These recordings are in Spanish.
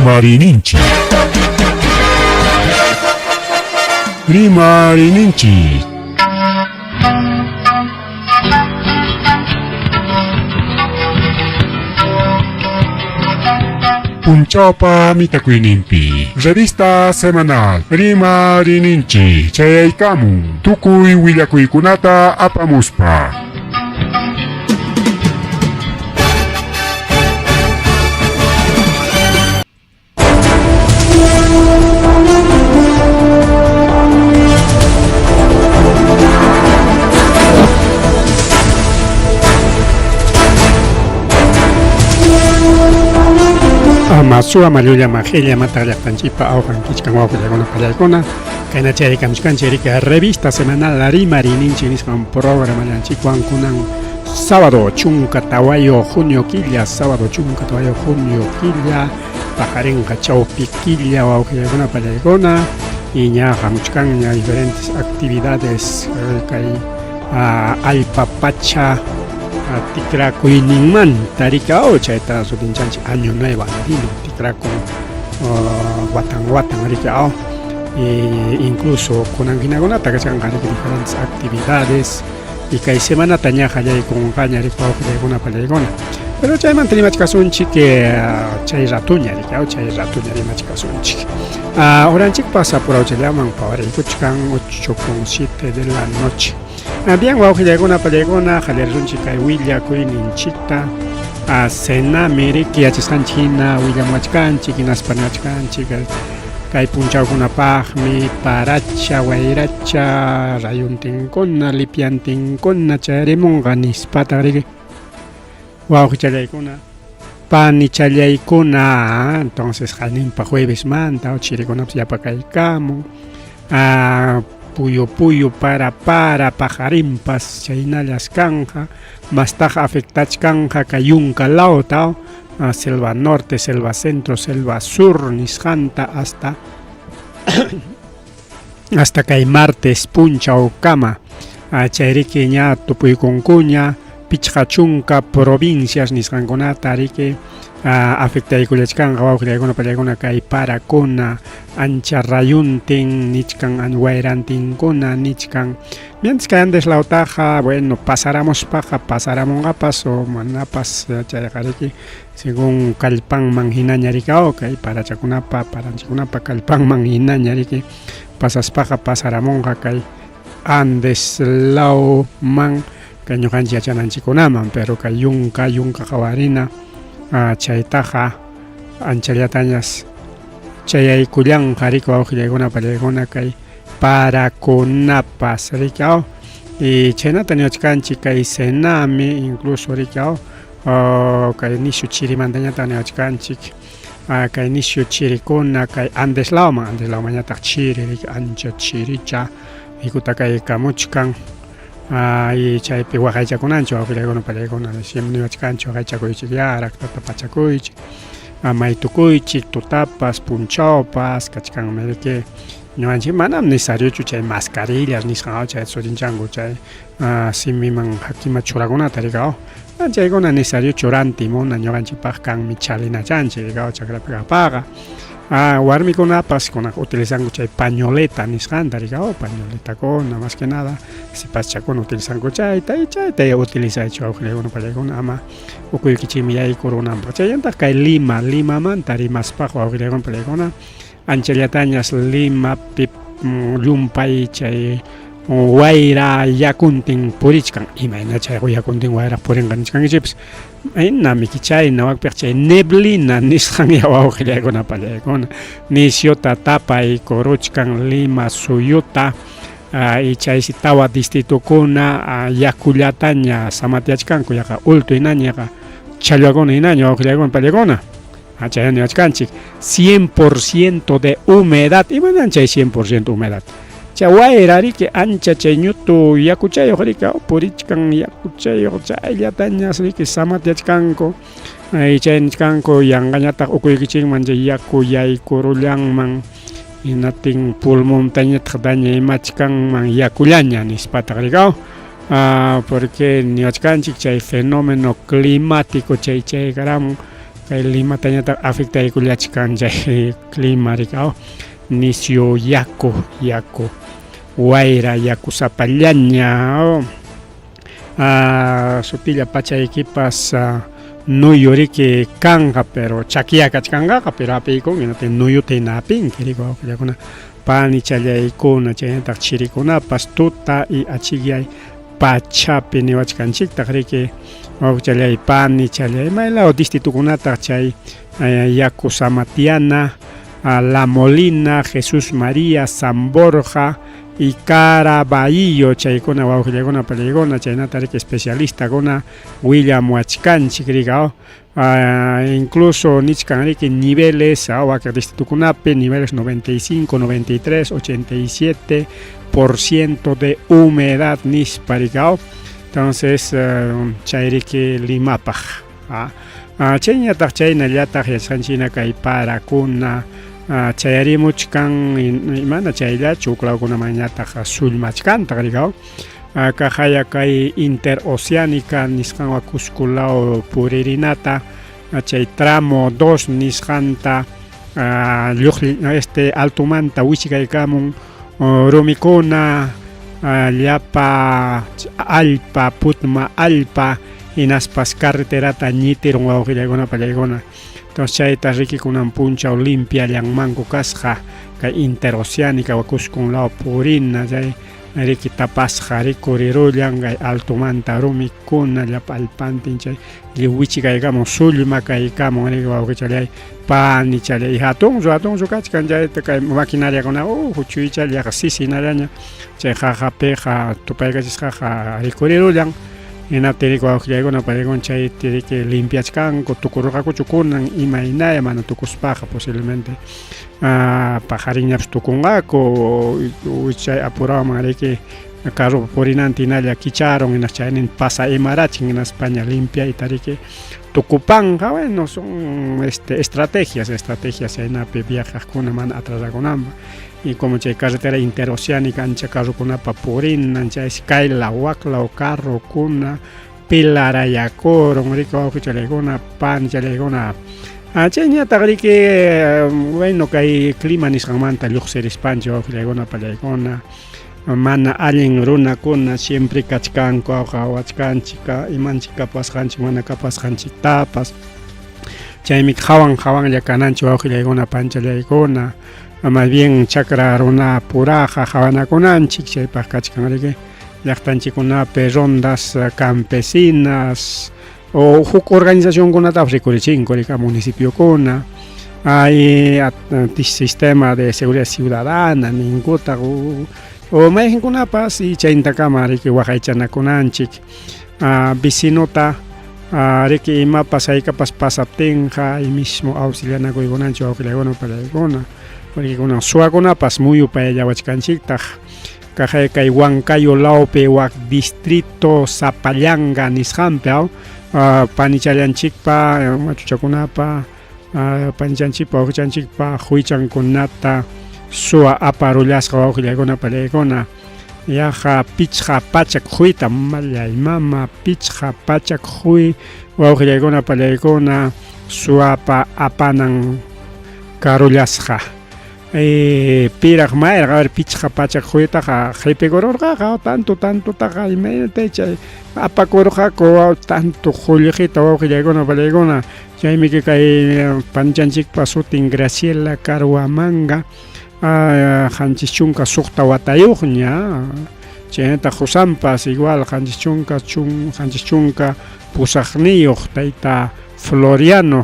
Rimarininchi. Rimarininchi. Punchaupa mitakuinimpi. Revista semanal. Rimarininchi. Chayaykamu. Tukuy willakuykunata apamuspa. Masua Maluya Magelia Matalla Panchipa Aujan Kichkangua Payagona Payagona Kaina Cheri Kamchkan Cherika Revista Semanal Rimarininchi Niskan Programa Yanchikuan Kunan Sábado Chunka Tawayo Junio Quilla Sábado Chunka Tawayo Junio Quilla Pajarenca Chaupi Quilla o Payagona Payagona y ña Hamchkan ya diferentes actividades Alpapacha Tikraku Iniman, Tarika Ocha, eta Sudinchanchi, Año Nuevo Andino, Tikraku Watan Arikao, incluso con Anginagonata, que se han diferentes actividades, y que hay semana tañaja ya con caña de una palegona. Pero ya mantení machcasunchi que chay ratuña, chay ratuña de machcasunchi. Oranchik pasa por Auchelaman para Ikuchkan 8:07 de la noche. Bien, Guajilagona Palegona, Jalerunchika, Willa, Kuininchita, Sena, Meriki, Achiskanchina, William Machkanchik, Naspanachkanchik, Kai Punchaguna Pahmi, Paracha, Wairacha, Rayuntincona, Lipiantincona, Charemonganis, Patari, Guajilagona, Panichalaicona, entonces Janin pa jueves manta, o Chiricona Yapacaicamu, Puyo para pajarimpas chainalas canja, mastaja afectach canja cayunca lauta, selva norte, selva centro, selva sur, nisjanta hasta que hay martes puncha o cama, chairiqueña tupuyconcuña, pichachunca provincias nisjangonata rique afecta y culechkan gawakuna paleguna kai para kona ancha rayuntin nichkan anwairantin kona nichkan mientras que antes la otaja bueno pasáramos paso manapas chayakariki según kalpan manhinañarika okay para chakunapa para chikunapa kalpan manhinañariki pasas paja pasaramonga kai andes lao man kañojanchi chananchikunaman pero kayunka kawarina chaytaja anchallatañas chayaykullan hariko awjillaykuna pallaykuna kay parakunapas rikao y chaynata ñawchkanchik kay senami incluso rikao kay nishu chirimantañata ñawchkanchik kay nishu chirikuna kay Andeslawmañataq chiri rik ancha chiricha ikuta kay kamuchkan y chaypi waqaychakunanchu awqillaykuna pallaykuna siempre niwachkanchu waqaychakuychik yarakta pachakuychik maytukuychik tutapas punchawpas kachkanmi que ñuqanchik manam necesariochu chay mascarillas nisqa chay surinchanku chay simiman hakima churakunata rikaw chaykuna necesariochu rantimuna ñuqanchikpaq kanmi chalinachanchik rikaw chakrapiqa paqa warmikunapas kunaqa utilizanku chay pañoleta nisqanta rikaw pañoletakuna más que nada sipaschakuna utilizanku chayta utilizaychu awqillaykuna pallaykuna ama ukuykichimi yaykurunanpaq chaymantaq kay Limamanta rimaspaq awqillaykuna pallaykuna anchallatañas Limapi llumpay chay wayra yakuntin purichkan imayna chay yakuntin wayra purinqaniskankichipis nami chay nawakpiq chay neblina nisqan yawa awqillaykuna pallaykuna nisyuta tapay kuruchkan Lima suyuta y chaysi tawa distritukuna yakullataña samatiyachkanku yaqa ultuynaña challwakuna hinaña awqillaykuna pallaykuna chaywan niwachkanchik 100% de humedad imanan chay 100% humedad chawayrariki ancha chay ñutu yakuchayuq rika purichkan yakuchayuq chayllatañas riki samatyachkanku y chaykanku yanqañataq ukuykichikman chay yaku yaykurullanman hinatin pulmontañataq dañaymachkanman yakullaña nispataq rikaw porque niwachkanchik chay fenómeno climático chay karamun kay lima tañata afecta ikullachkan chay clima rikao nisio yaku wayra yaku sapallaña sutilla pachaykipas nuyo riki kanga pero chakiaka kanga pero apiykun inate nuyo tinapinki riko wawqillakuna pani challaykuna chaynataq chirikunapas tuta y achikyay pachapi niwachkanchiktaq riki wawqillay pani challay maylao distritukunataq chay yaku Samatiana, La Molina, Jesús María, San Borja y Caraballo chaykuna wawqillaykuna palaykuna chaynata riki especialista kuna William wachkanchik rika incluso nichkan riki niveles waqaq distritukunapi niveles 95, 93, 87% de humedad nispa rika entonces chay riki limapaq chayñataq chaynallataq yachkanchina kay parakuna chayarimuchkan imana chayllachu uklawkunamanñataq sullmachkantaq rikaw kajaya kay interoceánica nisqanwa Cusco puririnata chay tramo 2 nisqanta altumanta wichikaykamun rumikuna llapa allpa putma allpa hinaspas carreterata ñitirun wawqillaykuna pallaykuna entonces chayta rikikunan punchaw limpia llankmanku kasqa kay interoceánica wa Cusconlaw purina chay riki tapasqa rikurirullan kay altumanta rumikuna llapa alpantin chay wichikaykamun sullma kaykamun riki wawqichalay pani chalay hatunchu kachkan chayta kay maquinariakuna huchuychallaqa sisinalaña chay qajapiqa tupaykachisqaqa rikurirullan inatiriko wawqillaykuna palaykuna chay tiriki limpiachkanku tukurqakuchu kunan imaynaya mana tukuspaqa posiblemente pajarinñapas tukunqaku chay apurawan riki carro purinanti hinalla kicharon hinas chaynin pasa imarachin hinas paña limpiayta riki tukupanqa bueno son estrategias chaynapi viajaqkuna mana atrasakunanpaq y como chay carretera interoceánica ancha carrukunapa purinan chay kaylaw waqlaw carrukuna pilarayakurun riki wawqichalaykuna pani chalaykuna chayñataq riki bueno kay clima nisqanmanta lluqsirispanchik wawqillaykuna pallaykuna mana allin runakuna siempre kachkanku wachkanchika imanchik kapasqanchik mana kapasqanchiktapas chaymi hawanlla kananchik wawqillaykuna panchallaykuna más bien chakra runa puraja hawanakunanchik chaypaq kachkan riki llaqtanchikunapi rondas campesinas o huk organizacionkunatapas rikurichinku rika municipiokuna hay sistema de seguridad ciudadana ninkutaq o mayjinkunapas y chayntakama riki waqaychanakunanchik vecinota riki imapas haykapas pasaptinqa y mismo auxilianakuykunanchik wawqillaykuna palaykuna porque kunan suwakunapas muy upayallawachkanchiktaq kajay kay Huancayo lawpi waq distrito Sapallanga nisqanpi panichallanchikpa machuchakunapa panichanchikpa wawqichanchikpa huychankunata suwa aparullasqa wawqillaykuna palaykuna yaqa pichqa pachak huyta mallay mama pichqa pachak huy wawqillaykuna palaykuna suwapa apanan karullasqa piraq mayra a ver pichqa pachak huytaqa qhipikururqaqa tanto taqa imagínate chay apakurqaku tanto qullqita wawqillaykuna palaykuna chaymi kay panichanchikpa sutin Graciela Carhuamanga qanchis chunka suqta watayuqña chaynata qusanpas igual qanchis chunka pusaqniyuq tayta Floriano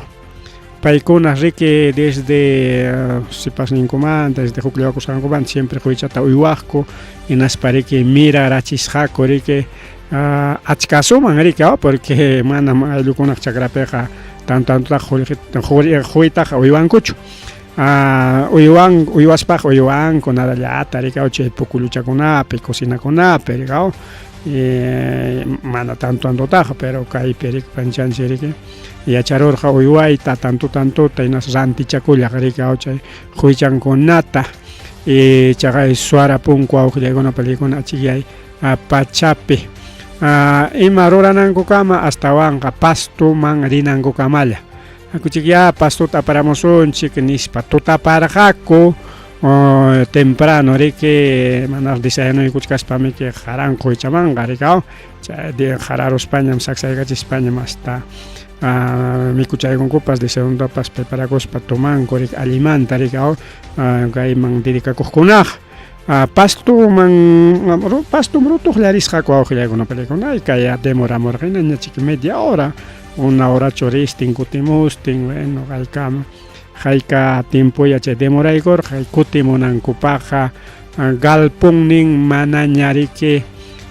paykuna riki desde sipasninkuman desde hukllawakusqankuman siempre huychata uywaqku hinaspa riki mirarachisqaku riki achkasuman riki porque mana ayllukunaq chakrapiqa tantutaq huytaqa uywankuchu uywaspaqa uywanku nadallata riki chay pukuluchakunapi cocinakunapi riki mana tantutaqa pero kaypi riki panchanchik riki yacharurqa uywayta tantuta hinas rantichakullaq riki chay huychankunata chaqay suara punku wawqillaykuna palaykuna achikyay pachapi ima ruranankukama astawanqa pastuman rinankukamalla akuchik ya pastuta paramusunchik nispa tutaparqaku temprano riki manas desayunaykuchkaspami que jaranqo ichamanga rikaw chay de jararo España saksaykachi España hasta mikuchaykunkupas desayunapas preparakuspa tumanku rik alimanta rikaw kayman dedikakuqkunaq pasto rutuqllarisqaku awqillaykunapaykuna y kay demoramurqina ñachik media hora una hora choristin kutimustin bueno hayka timpulla chay demoraykur hay kutimunankupaqa galpunnin mana ñariki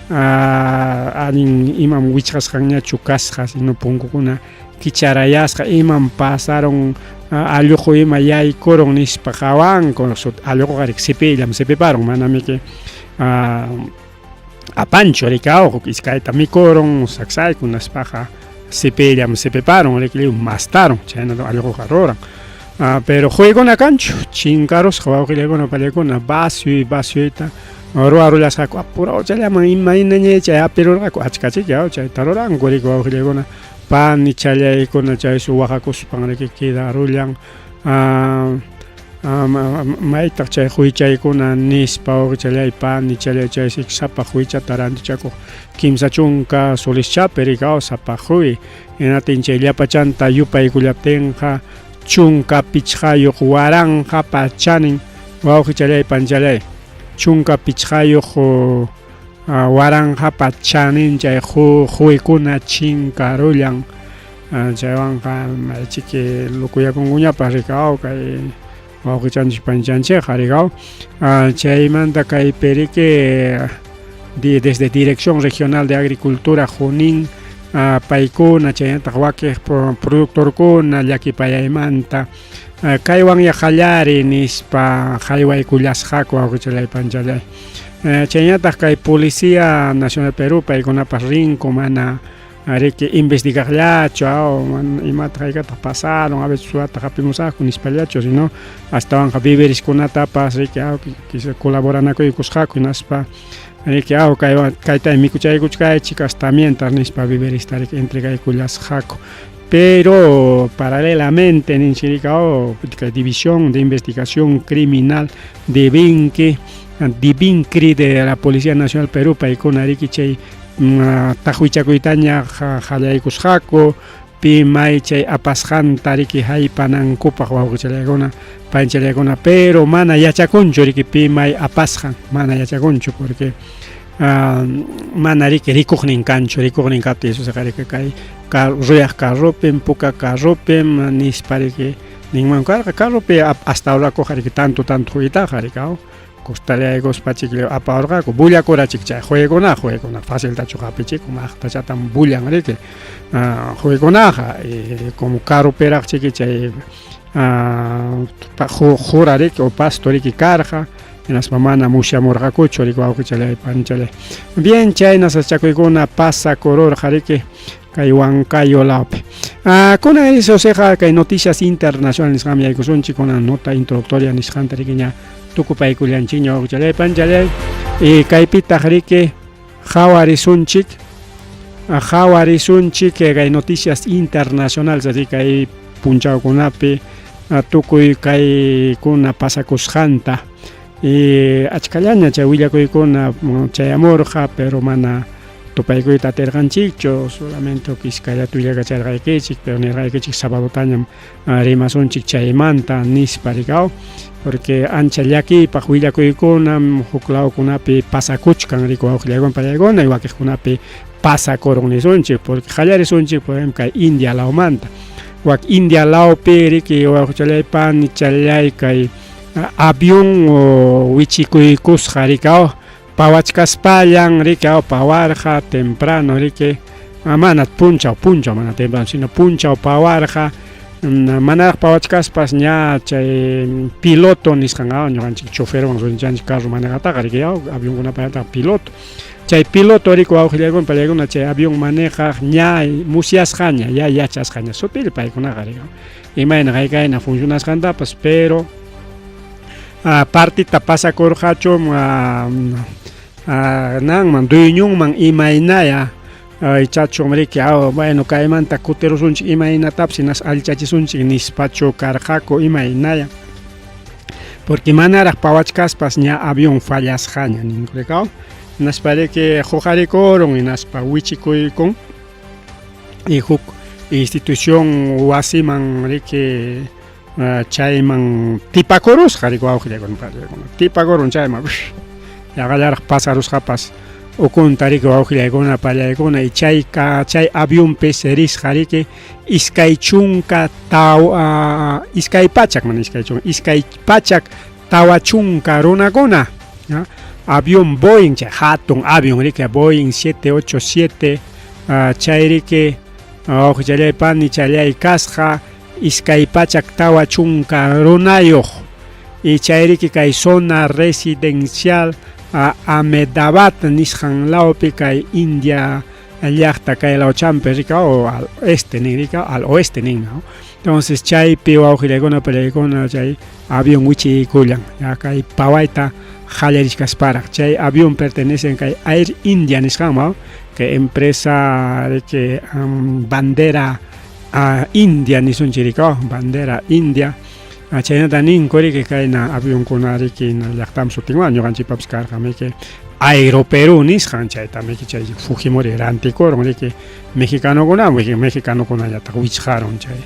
anin imam wichqasqanñachu kasqa sino punkukuna kicharayasqa imam pasaron alluqu ima yaykurun nispa qawanku alluquqa cepillam cepiparon manami que apancho rikawq iskayta mikurun saksaykunaspaqa cepillam cepiparon rikliw mastaron chayna alluquqa ruran pero juegon a cancho chingaros jawawqillaykuna pallaykuna basuyta ruarullasqaku apurado challaman imaynaña chay apirurqaku achkachik chay taruranku rik wawqillaykuna pan challaykuna chay suwajakuspan riki kidarullan maytaq chay huychaykuna nispa wawqichalay pan challay chay sapa huychata rantichakuq kimsa chunka solischapi rikaw sapa huy hinatin chay llapachanta yupaykullaptinqa chunka pichqayuq waranja pachanin wawqichalay panchalay chunka pichqayuq waranja pachanin chay huykuna chinkarullan chaywanqa maychiki lukuyakunkuñapas rikaw kay wawqichanchik panchanchikqa rikaw chaymanta kay periki desde Dirección Regional de Agricultura Junín paykuna chaynataq wakiq productorkuna llakipayaymanta kaywan qallari nispa haywaykullasqaku wawqichalay panchalay chaynataq kay Policía Nacional Perú paykunapas rinku mana riki investigaqllachu imata haykataq pasaron a veces suwata hapimusaqku nispallachu sino hastawanqa viveriskunatapas riki colaboranakuykusqaku naspa riki kayta mikuchaykuchkaychik hasta mientras nispa viverista riki entregaykullasqaku pero paralelamente ninchirikaw División de Investigación Criminal de Divincri de la Policía Nacional Perú paykuna riki chay tahuichakuytaña qallaykusqaku pimay chay apasqanta riki haypanankupaq wawqichalaykuna panchalaykuna pero mana yachakunchu riki pimay apasqan mana yachakunchu porque mana riki rikuqnin kanchu rikuqnin kaptin susaqa riki kay ruyaq carropin puka carropin nispa riki ninman karqa carropi hasta ahora riki tanto huyitaqa rikaw costalaykospa chikli apawurqaku bullakurachik chay jueykuna faciltachu qapichik maqtachatan bullan riki jueykunaqa como carroperaq chiki chay jura riki o pasto riki karqa hinaspa mana musyamurqakuchu riki wawqichalay panchalay bien chayna sachakuykuna pasakururqa riki kay Huancayo lawpi kunan isoseqa kay noticias internacionales nisqami yaykusunchik kunan nota introductoria nisqanta riki ña tukupaykullanchikña wawqichalay panchalay kaypitaq riki hawarisunchik kay noticias internacionales así kay punchawkunapi tukuy kaykuna pasakusqanta achkallaña chay willakuykuna chayamurqa pero mana tupaykuyta atirqanchikchu solamente kiskallata willakacharqaykichik pero nirqaykichik sabadotañam rimasunchik chaymanta nispa rikaw porque ancha llakipaq willakuykunam huk lawkunapi pasakuchkan riki wawqillaykuna pallaykuna y wakiqkunapi pasakurun nisunchik porque qallarisunchik por ejemplo kay India lawmanta wak India lawpi riki wawqichallaypani challay kay avión wichikuykusqa rikaw pawachkaspallan riki pawarqa temprano riki mana punchaw mana temprano sino punchaw pawarqa manaraq pawachkaspas ña chay piloto nisqanqa ñuqanchik choferwan runchanchik carro manejataqa riki avionkunapallataq piloto chay piloto riki wawqillaykuna pallaykuna chay avión manejaq ña musyasqaña ya yachasqaña sutil paykunaqa riki imayna haykayna funcionasqantapas pero partita pasakurqachu nanman dueñonman imaynaya Ichachu riki bueno kaymanta kuterusunchik imaynatapis nas allichachisunchik nispachu karqaku imaynaya porque manaraq pawachkaspas ña avión fallasqaña ninkurqa naspariki huqarikurun naspa wichikuykun y huk institución wasiman riki chayman tipakurusqa riki wawqiykuna tipakurun chayman yaqallaraq pasarusqapas ukunta riki wawqiykuna pallaykuna y chay aviónpi serisqa riki iskay chunka iskay pachak tawa chunka runakuna avión Boeing chay hatun avión riki Boeing 787 chay riki wawqillaypani challay kasqa iskay pachak tawa chunka runayuq y chay riki kay zona residencial Ahmedabad nisqan lawpi kay India llaqta kay lawchampi rika o al oeste nin ¿no? Entonces chaypi wawqiykuna pallaykuna chay avión wichiykullan ya kay pawayta qallarishkasparaq chay avión pertenecen kay Air India nisqanman que empresa que bandera India nisunchik rika bandera India chaynata ninkuri que kayna avionkuna riki na llaqtaman sutinwan ñuqanchikpapas karqami que Aeroperú nisqan chaytamiki chay Fujimori rantikurun riki mexicanokunañataq wichqarun chay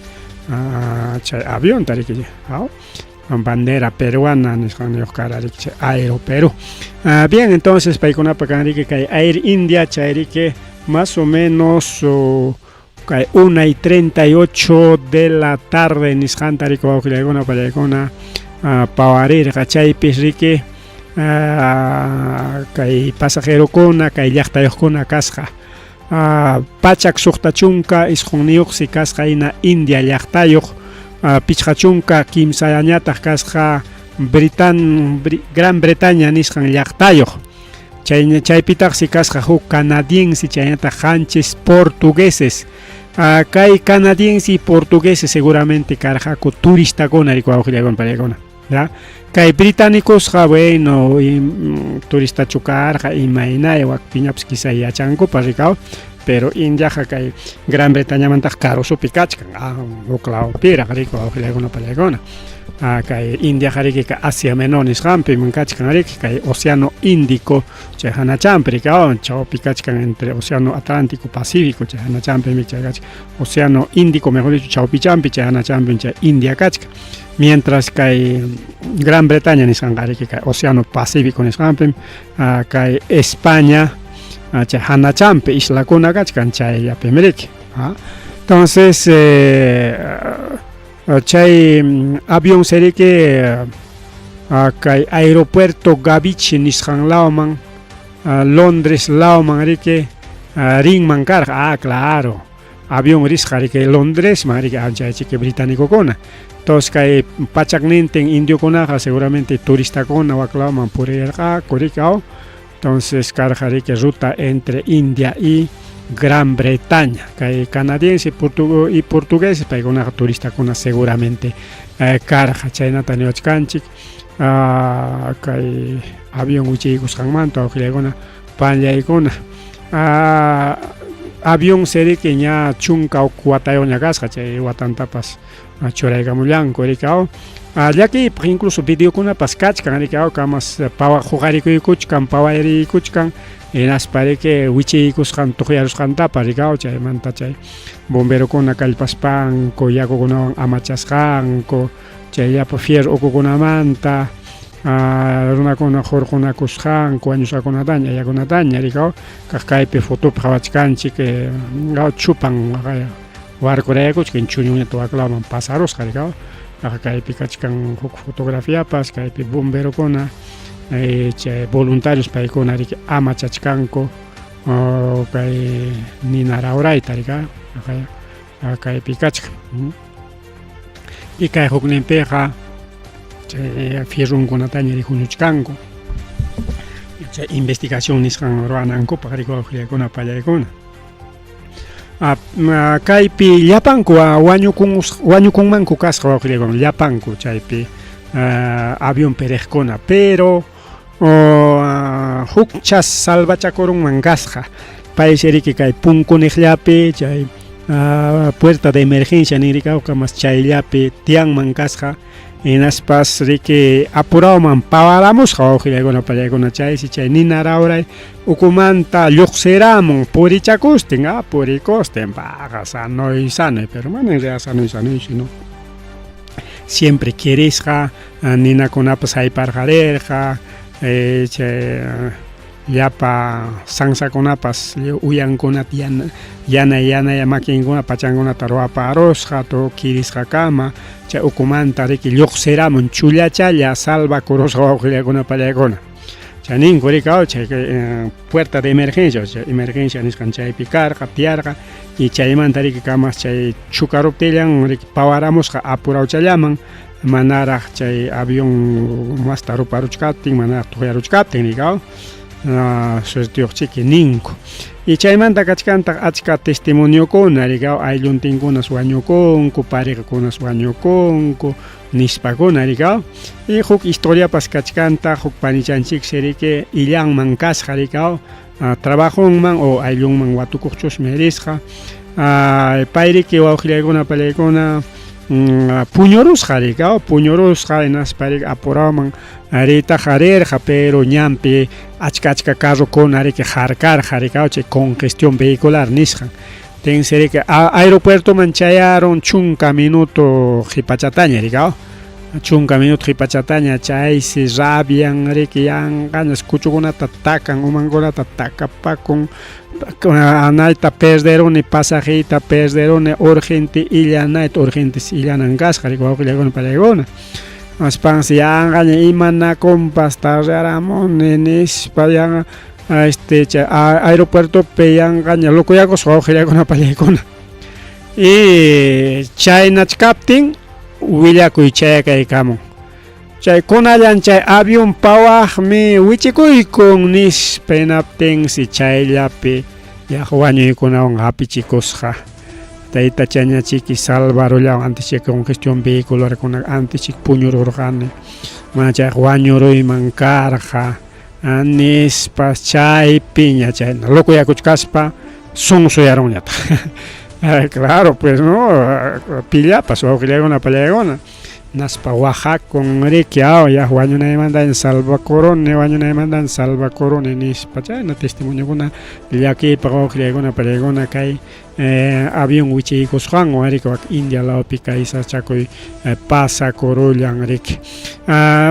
avionta riki bandera peruana nisqanyuq kara riki chay Aeroperú. Bien, entonces paykunapa kan riki kay Air India chay riki más o menos 1:38 de la tarde nisqanta riki wawqiykuna pallaykuna pawarirqa chaypis riki kay pasajerokuna kay llaqtayuqkuna kasqa pachak suqta chunka isqunniyuqsi kasqa hina India llaqtayuq pichqa chunka kimsañataq kasqa Gran Bretaña nisqan llaqtayuq chaypitaqsi kasqa huk canadiense chaynataq qanchis portugueses kay canadiense y portugueses seguramente karqaku turistakuna riki wawqiykuna pallaykuna ya kay británicosqa bueno turistachu karqa imaynaya wakpiñapis quizá yachankupas rikaw pero Indiaqa kay Gran Bretañamantaq karusupi kachkan huk lawpiraq riki wawqiykuna pallaykuna kay Indiaqa riki kay Asia Menor nisqanpi kachkan riki kay Océano Índico chay hanachampi rikaw chawpi kachkan entre Océano Atlántico Pacífico chay hanachampi chay kachkan Océano Índico mejor dicho chawpichampi chay hanachampi chay India kachkan mientras kay Gran Bretaña nisqanqa riki kay Océano Pacífico nisqanpi kay España chay hanachampi islakuna kachkan chayllapi riki entonces chay avión seriki kay aeropuerto Gavichi nisqan lawman Londres lawman riki rinman karqa claro avión risqa riki Londres man riki anchaychiki británicokuna entonces kay pachaknintin indiokunaqa seguramente turistakuna waklawman purirqaku rikaw entonces karqa riki ruta entre India y Gran Bretaña kay canadiense y portugueses paykunaqa turistakuna seguramente karqa chaynata niwachkanchik kay avión wichiykusqanmanta wawqiykuna pallaykuna avión seriki ña chunka watayuq ña kasqa chay watantapas churaykamullanku rikaw llakipaq incluso videokunapas kachkan rikaw kamas huqarikuykuchkan pawarikuchkan hinaspa riki wichiykusqan tuqyarusqantapas rikaw chaymanta chay bomberokuna kallpaspanku yakukunawan amachasqanku chayllapi fierro ukukunamanta runakuna hurqunakusqanku wañusqakunataña yakunataña rikaw kaq kaypi fotopi qhawachkanchik chupan warkuraykuchkan chuñuñata waklaman pasarusqa rikaw kaypi kachkan huk fotografiapas kaypi bomberokuna chay voluntarios paykuna riki amachachkanku kay ninara urayta rika kaypi kachkan y kay hukninpiqa chay fierrunkunataña rihuñuchkanku chay investigación nisqan ruwanankupaq riki wawqiykuna pallaykuna kaypi llapanku wañukunmanku kasqa wawqiykuna llapanku chaypi avión periqkuna pero huk chas salvachakurunman kasqa país que hay punkunejllapi chay puerta de emergencia nirikauka mas chayllapi tiang mankasqa hinaspas riki apurawman pawaramos hawqillaykuna pallaykuna chaysi chay ninararay ukumanta lluqsiramun purichakustin purikusten paqa sanoy pero mana en realidad sanoy sino siempre quieresqa ninakunapas hayparqarirqa chay llapa sansakunapas uyankunata yana makinkuna pachankunata ruwaparusqa tu kirisqa kama chay ukumanta riki lluqsiramun chullachalla salvakurusqa wawqillaykuna pallaykuna chanin kurikaw chay puerta de emergencia nisqan chaypi karqa tiyarqa y chaymanta riki kamas chay chukaruptillan riki pawaramusqa apurawchallaman manaraq chay avión masta ruparuchkaptin manaraq tuyaruchkaptin nikaw suertiyuqchiki ninku y chaymanta kachkanta achka testimonio-kuna rikaw aylluntinkunas wañukunku parejakunas wañukunku nispakuna rikaw y huk historiapas kachkanta huk panichanchiksi riki illanman kasqa rikaw trabajunman o ayllunman watukuqchusmi risqa pay riki wawqillaykuna pallaykuna puñurusqa rikaw puñurusqa hinaspa apurawman ritaqa rirqa pero ñampi achka carrukuna riki harkarqa rikaw chay congestión vehicular nisqan tensi riki aeropuertoman chayaron chunka minuto qhipachataña rikaw chunka minuto qhipachataña chaysi rabian riki yanqañas kuchukunata takan umankunata takapakun anayta perderuni pasajita perderuni urgente illanayta urgentes illanan kasqa riki wawqillaykuna pallaykuna aspansi yanqaña imana kompas tarraramuni nispa yanqa chay aeropuertopi yanqaña lukuyakusqa wawqillaykuna pallaykuna y chaynachkaptin willakuy chayakaykamun chay kunallan chay avión pawaqmi wichikuykun nispa hinaptinsi chayllapi yaq wañuykunawan hapichikusqa tayta chañachiki salvarullawan antes chay congestión vehicularkuna antes chay puñururqani mana chay wañuruyman karqa nispa chaypi ña chay lukuyakuchkaspa sunsuyarunñata claro pues no pillapas wawqillaykuna pallaykuna naspa wajakun riki yaq wañunaymantaña salvakuruni nispa chayna testimonio-kuna llakipa wawqillaykuna pallaykuna kay avión wichaykusqanwan riki wak India lawpi kay sachakuy pasakurullan riki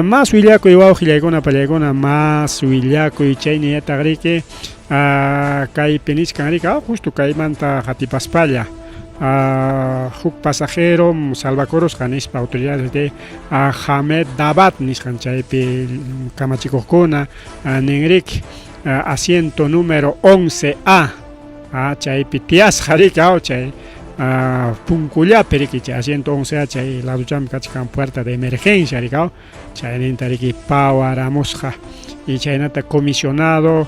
mas willakuy wawqillaykuna pallaykuna mas willakuy chayniyataq riki kaypi nisqan riki justo kaymanta qatipaspalla huk pasajero salvakurusqa nispa autoridades de Ahmedabad nisqan chaypi kamachikuqkuna nin riki asiento número 11A chaypi tiyasqa riki chay punkullapi riki chay asiento 11A chay laduchami kachkan puerta de emergencia riki chayninta riki pawaramusqa y chaynata comisionado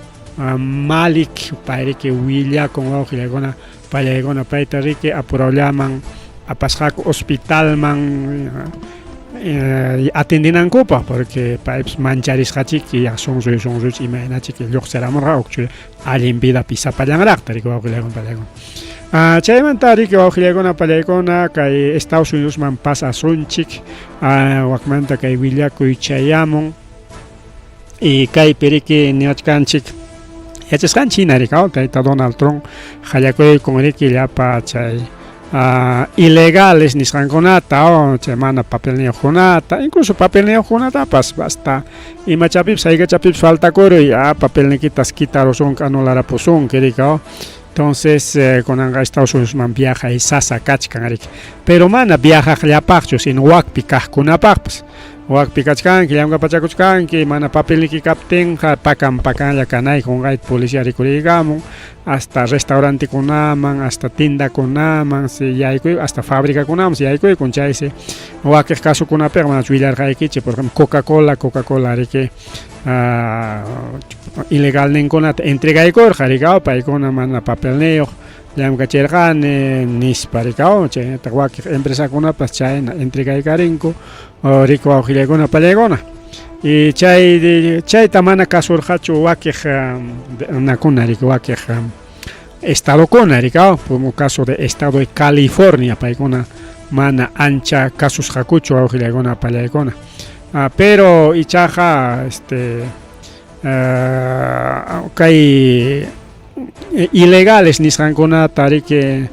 Malik pay riki willakun wawqillaykuna pallaykuna payta riki apurawllaman apasqaku hospitalman atendinankupaq porque paypis mancharisqachiki yaq sunsuy imaynachiki lluqsiramurqa ukchu allin vidapi sapallanraqta riki wawqillaykuna pallaykuna chaymanta riki wawqillaykuna pallaykuna kay Estados Unidosman pasasunchik wakmanta kay willakuy chayamun y kaypi riki niwachkanchik yachasqanchina riki tayta Donald Trump qallakuykun riki llapa chay ilegales nisqankunata chay mana papelniyuqkunata incluso papelniyuqkunatapas basta imachapipis haykachapipis faltakuruy papelnikitas quitarusunki anularapusunki riki entonces kunanqa Estados Unidosman viaja sasa kachkan riki pero mana viajaqllapaqchu sino wakpi kaqkunapaqpas wakpi kachkanki llamkapachakuchkanki mana papelniki kaptinqa pakanlla kanaykun kayta policía rikuriykamun hasta restaurantikunaman hasta tiendakunaman yaykuy hasta fabricakunaman yaykuykun chaysi wakiq kasukunapiqa manachu willarqaykichik por ejemplo Coca-Cola riki ilegal ninkunata entregaykurqa riki paykuna mana papelniyuq llamkachirqani nispa riki chaynata wakiq empresakunapas chayna entregaykariku riki wawqillaykuna pallaykuna y chayta mana kasurqachu wakiq nakuna riki wakiq estado kuna rika, como caso de estado de California paikuna mana ancha casos hakuchu augilaigona palaigona. Pero ichaja kay ilegales nisqankuna tarike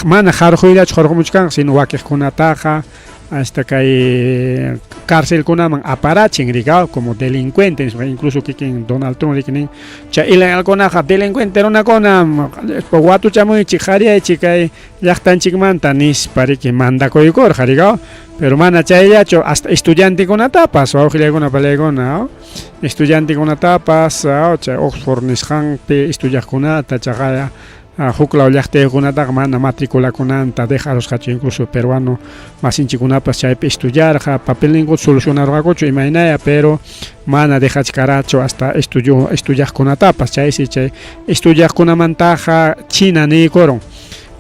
mana jarhuilach jormuchkan sino wakiqkunataqa hasta kay cárcel kunaman aparachin rika como delincuentes, incluso kikin Donald Trump rikinin cha ilegal kunaqa delincuente runakuna watu chamuy chiqaria chikay llaqtanchikmanta nispa riki mandakuykurqa rika, pero mana chayllachu hasta estudiante kunatapas wawqillaykuna palaykuna estudiante kunatapas chay Oxford nisqanpi estudiaqkunata chaqaya huklaw llaqtaykunataqa mana matriculakunanta dejarusqachu incluso peruano masinchikunapas chaypi estudiarqa papelninkuta solucionarqakuchu imaynaya, pero mana dejachkarachu hasta estudiaqkunatapas chaysi chay estudiaqkunamantaqa China niykurun.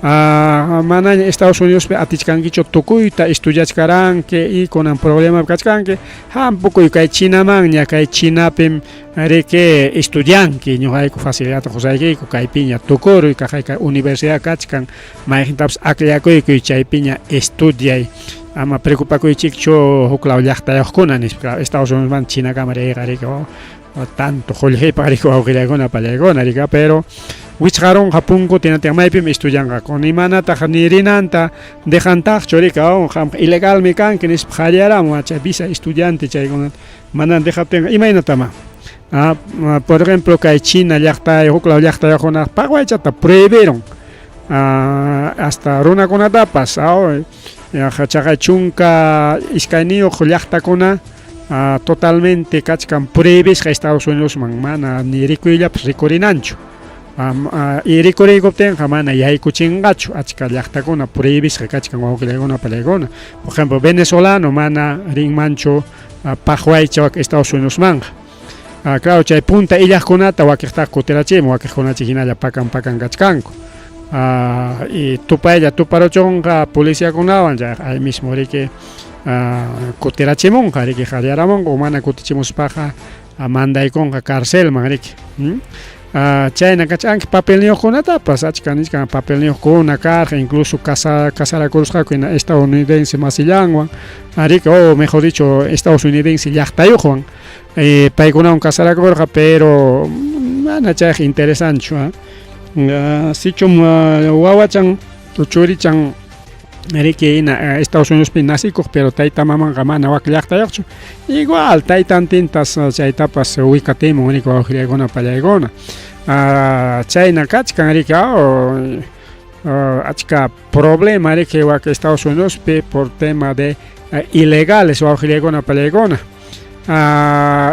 Mana Estados Unidos pe atichkankichu tukuyta estudiachkaranki y kunan problema kachkanki hampukuy kay Chinaman ña kay Chinapim riki estudianki ñuqayku facilidad qusaykiku kaypiña tukuruy kay universidad kachkan mayjintapas akllakuykuy chaypiña estudiay ama preocupakuychikchu huklaw llaqtayuqkuna nispa Estados Unidos man Chinakama riqa riki tanto qullqipaq riki wawqillaykuna pallaykuna rika, pero wichqaron hapunku tinatinmaypim estudianqa kun imanataq nirinanta dejantaqchu rika ilegalmi kanki nispa qallaramun chay visa estudiante chaykuna manan dejaptinqa imaynatama. Por ejemplo kay China llaqtay huklaw llaqtayuqkunaq paqwaychata prohibieron hasta runakunatapas chaqay chunka iskayniyuq llaqtakuna totalmente kachkan prohibisqa Estados Unidos man mana ni rikuyllapas rikurinanchu. Y rikurikuptinqa mana yaykuchinqachu achka llaqtakuna prohibisqa kachkan wawqillaykuna palaykuna. Por ejemplo venezolano mana rinmanchu paqwaycha Estados Unidos manga. Claro chay punta illaqkunata wakiqtaqa kutirachimun wakiqkunachi hinalla pakan kachkanku. Y tuparuchunqa policiakunawan ahí mismo riki kutirachimunqa riki qallaramunqa o mana kutichimuspaqa mandaykunqa carcelman riki. Chayna kachanki papelniyuqkunatapas achka nisqa papelniyuqkuna karqa incluso casarakurusqaku estadounidense masillanwan riki mejor dicho estadounidense llaqtayuqwan paykunawan casarakurqa, pero mana chayqa interesanchu. Sichum wawachan churichan riki Estados Unidos pi nasikuq, pero tayta mamanqa mana llaqtayuqchu igual taytantintas chaytapas uykatimun riki wawqillaykuna pallaykuna. Chayna kachkan riki achka problema riki Estados Unidos pi por tema de ilegales wawqillaykuna pallaykuna.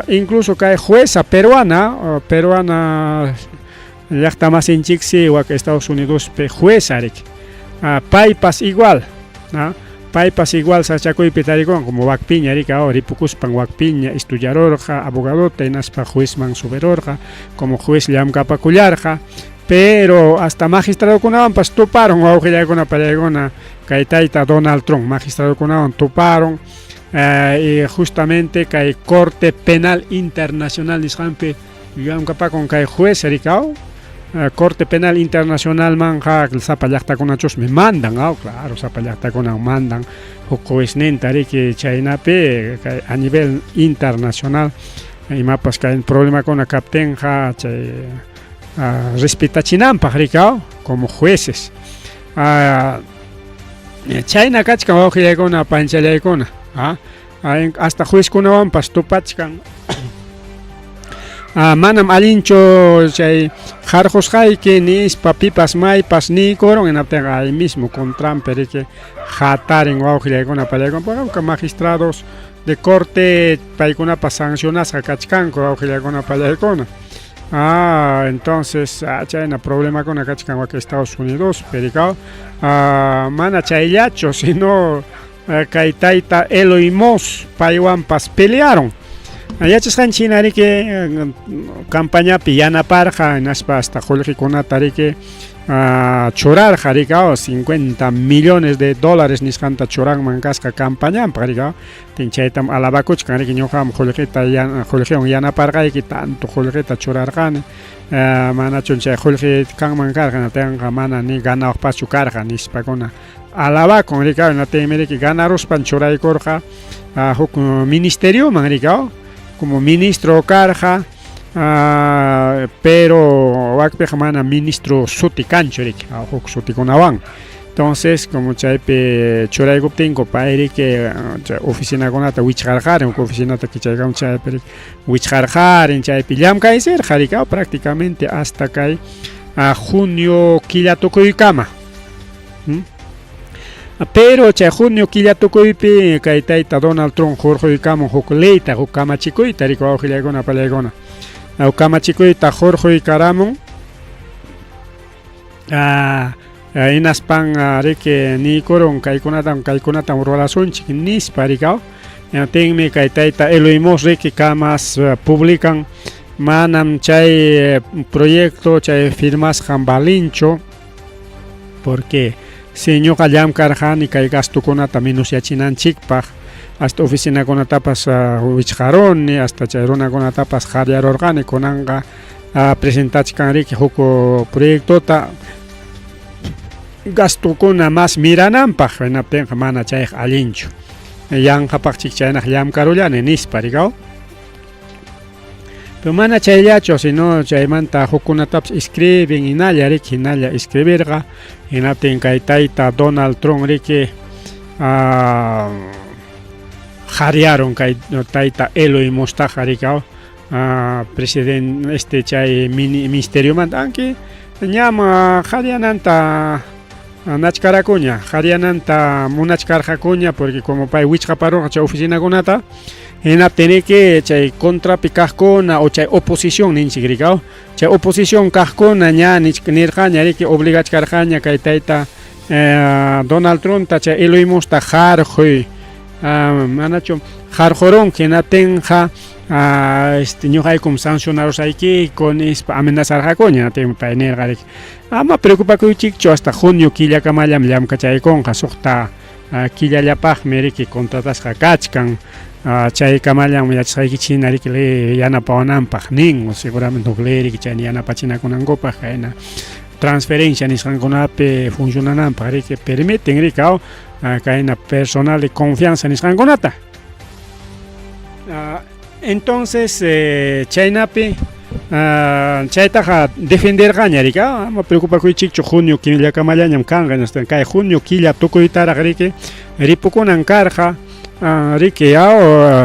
Incluso kay jueza peruana llaqta masinchiksi Estados Unidos pe jueza riki paypas igual paypas igual sachakuypi tarikun como wakpiña rika ripukuspan wakpiña estudiarorqa abogadota hinaspa juezman subirorqa como juez llamkapakullarqa, pero hasta magistradokunawanpas tuparon wawqillaykuna pallaykuna kay tayta Donald Trump magistradokunawan tuparon y justamente kay Corte Penal Internacional nisqanpi llamkapakun kay juez rika Corte Penal Internacional manja sapa llaqtakunachus me mandan claro sapa llaqtakunawan mandan huk jueznenta riki chaynapi a nivel internacional imapas kay problemakuna kaptinqa chay respetachinanpaq rika como jueces. Chayna kachkan wawqillaykuna panchallaykuna hasta juezkunawanpas tupachkan manam allinchu chay jarqusqayki nispa pipas maypas niykurun hinaptinqa ahí mismo con trampa riki qhatarin wawqillaykuna pallaykuna, por ejemplo magistrados de corte paykunapas sancionasqa kachkanku wawqillaykuna pallaykuna. Entonces chayna problemakuna kachkan Estados Unidos pero mana chayllachu sino kay tayta Elon Musk paywanpas pelearon. Yachasqanchina riki campañapi yanaparqa hinaspa hasta qullqikunata riki chorar jarikao 50 millones de dólares nisqanta choran mankasqa campañan jarikao tinchaytam alabakuchkan riki ñuqam qullqita qullqiwan yanaparqayki tanto qullqita churarqani manachun chay qullqi kanman karqa tenqa mana ni ganawaqpachu karqa nispakuna alabakun rikao nataymi riki ganaruspan churaykurqa huk ministerioman rikao como ministro karqa pero wakpej mana ministro suti kanchu riki huk sutikunawan entonces como chaypi churaykuptinko payriki oficinakunata wichqarqarin huk oficinata kichaykamun chaypi wichqarqarin chaypi llamkaysirqa rikao prácticamente hasta kay junio killatukuykama pero chay junio killatukuypi kay tayta Donald Trump hurquykamun huk leyta huk kamachikuyta rikao awqillaykuna pallaykuna kamachikuyta hurquykaramun inaspan riki nikurun kaykunatam rurasunchik nispa rikao tenmi kay tayta Eloymos riki kamas publican manam chay proyecto chay firmasqan balinchu porque si ñuqa llamkarqani kay gastukunata minusyachinanchikpaq hasta oficinakunatapas wichqaruni hasta chay runakunatapas qaryarurqani kunanqa presentachkanriki huk proyectota gastukuna mas mirananpaq hinaptinqa mana chayqa allinchu yanqapaqchik chaynaq llamkarullani nispa rikao pero mana chayllachu sino chaymanta hukkunatapas escriben hinalla riki hinalla escribirqa hinaptin kay tayta Donald Trump riki qharyaron kay tayta Eloymostaqa rikao presidente chay ministeriomanta anki ñam qharyananta nachkarakuña qharyananta munachkarqakuña porque como pay wichqaparurqa chay oficinakunata hinaptiniki chay contrapi kaqkuna o chay oposición ninchik rikao chay oposición kaqkuna ña nirqaña riki obligachkarqaña kay tayta Donald Trump ta chay Eloymosta qarquy manachu qarqurunki hinaptinqa ñuqaykum sancionarusaykiku nispa amenazarqakuña pay nirqa riki ama preocupakuychikchu hasta junio killakamallam llamkachaykunqa suqta killallapaqmi riki contratasqa kachkan chaykamallam yachasqaykichina riki yanapawananpaq nin seguramente huk ley riki chayni yanapachinakunankupaq kayna transferencia nisqankunapi funcionananpaq riki permiten rikao kayna personal de confianza nisqankunata entonces chaynapi chaytaqa defenderqaña rika ama preocupakuychikchu junio killakamallañam kanqa kay junio killa tukuytaraq riki ripukunan karqa riki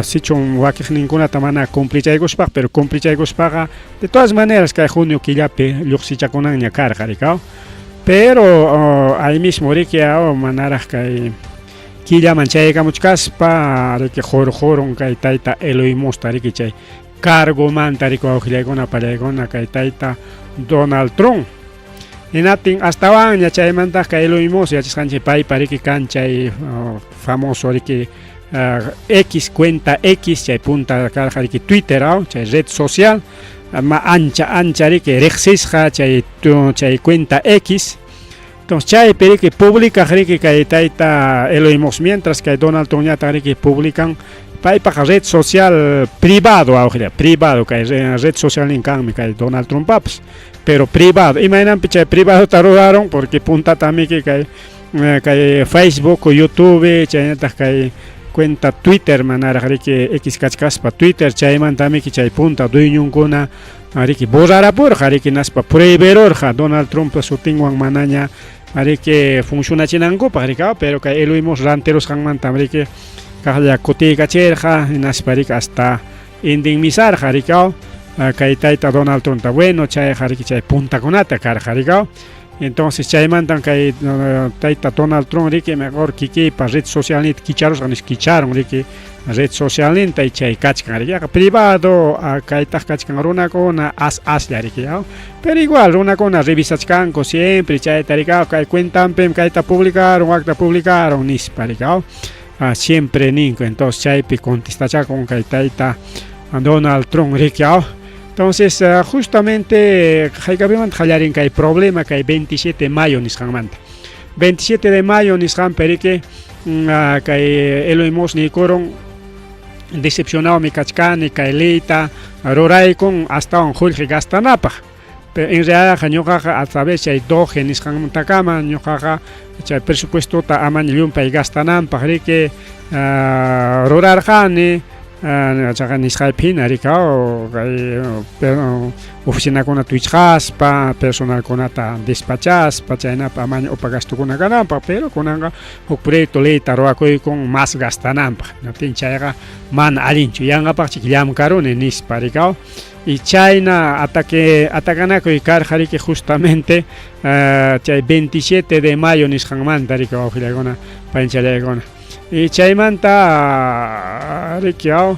sichun wakiqninkunata mana cumplichaykuspaq pero cumplichaykuspaqa de todas maneras kay junio killapi lluqsichakunanña karqa rika pero ahí mismo riki manaraq kay killaman chaykamuchkaspa riki hurqurun kay tayta Eloymosta riki chay cargomanta riki awqillaykuna pallaykuna kay tayta Donald Trump hinaptin astawanña chaymanta kay Eloymos yachasqanchik paypa riki kan chay famoso riki X cuenta X chay punta karqa riki Twitter chay red social ancha riki riqsisqa chay cuenta X entonces chaypi riki publica riki kay tayta Eloymos mientras kay Donald Trump ñata riki publican paypaqa red social privado privado kay red social ninkanmi kay Donald Trump papas pero privado imaynanpi chay privado tarudaron porque puntatami kay Facebook YouTube chaynataq kay cuenta Twitter manaraq riki X kachkaspa Twitter chaymantami chay punta dueñunkuna riki borrarapurqa riki naspa prohibirurqa Donald Trump sutinwan manaña riki funcionachinankupaq rika pero kay Eloymos ranterusqanmanta riki kaqlla kutiykachirqa naspa riki hasta indemnizarqa rika kay tayta Donald Trump bueno chayqa riki chay puntakunata karqa rika entonces chaymantan kay tayta Donald Trump riki mejor kikiypa red socialnita kicharusqa kicharon riki red socialnita chay kachkan riki privado kaytaq kachkan runakuna aslla riki pero igual runakuna revisachkanku siempre chayta rika kay cuentanpi kayta publicaron nispa rika siempre ninku entonces chaypi contestachakun kay tayta Donald Trump riki Entonces, justamente, hay hay problema que hay 27 de mayo nisqanmanta. 27 de mayo nisqan perique, que eloimos ni coron decepcionado mi cachcani, caelita, roray con hasta un julge gastanapa. Pero en realidad, ñojaja a través de doge nisqanmanta cama, ñojaja, el presupuesto ta aman yumpa y gastanampa, que rorarjani. Chaga nisqaypin arikao oficinakunata wichqaspa, personalkunata despachaspa, chaynapa amaña upa gastukunakananpaq, pero kunanqa huk proyecto leyta ruwakuyku mas gastananpaq, ñatin chayqa mana allinchu, yanqapaqchik llamkaruni nispa rikao, y chayna atakanakuy karqa justamente chay 27 de mayo nisqanmanta rikao awqillaykuna panchallaykuna. Y chaymanta rikiao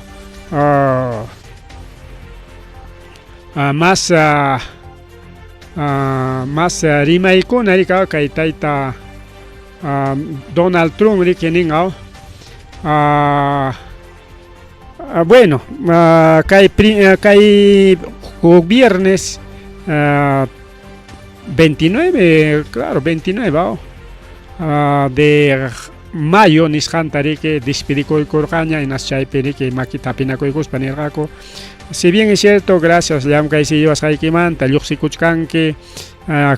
más rimaykuna rikao kay tayta Donald Trump rikiningao bueno kay viernes 29 claro 29 de mayo nisqantari que despidikuykurqaña y naschaypiri que makitapinakuykuspa nirqaku. Si bien es cierto, gracias llamkaysi llevasqaykimanta lluqsikuchkanki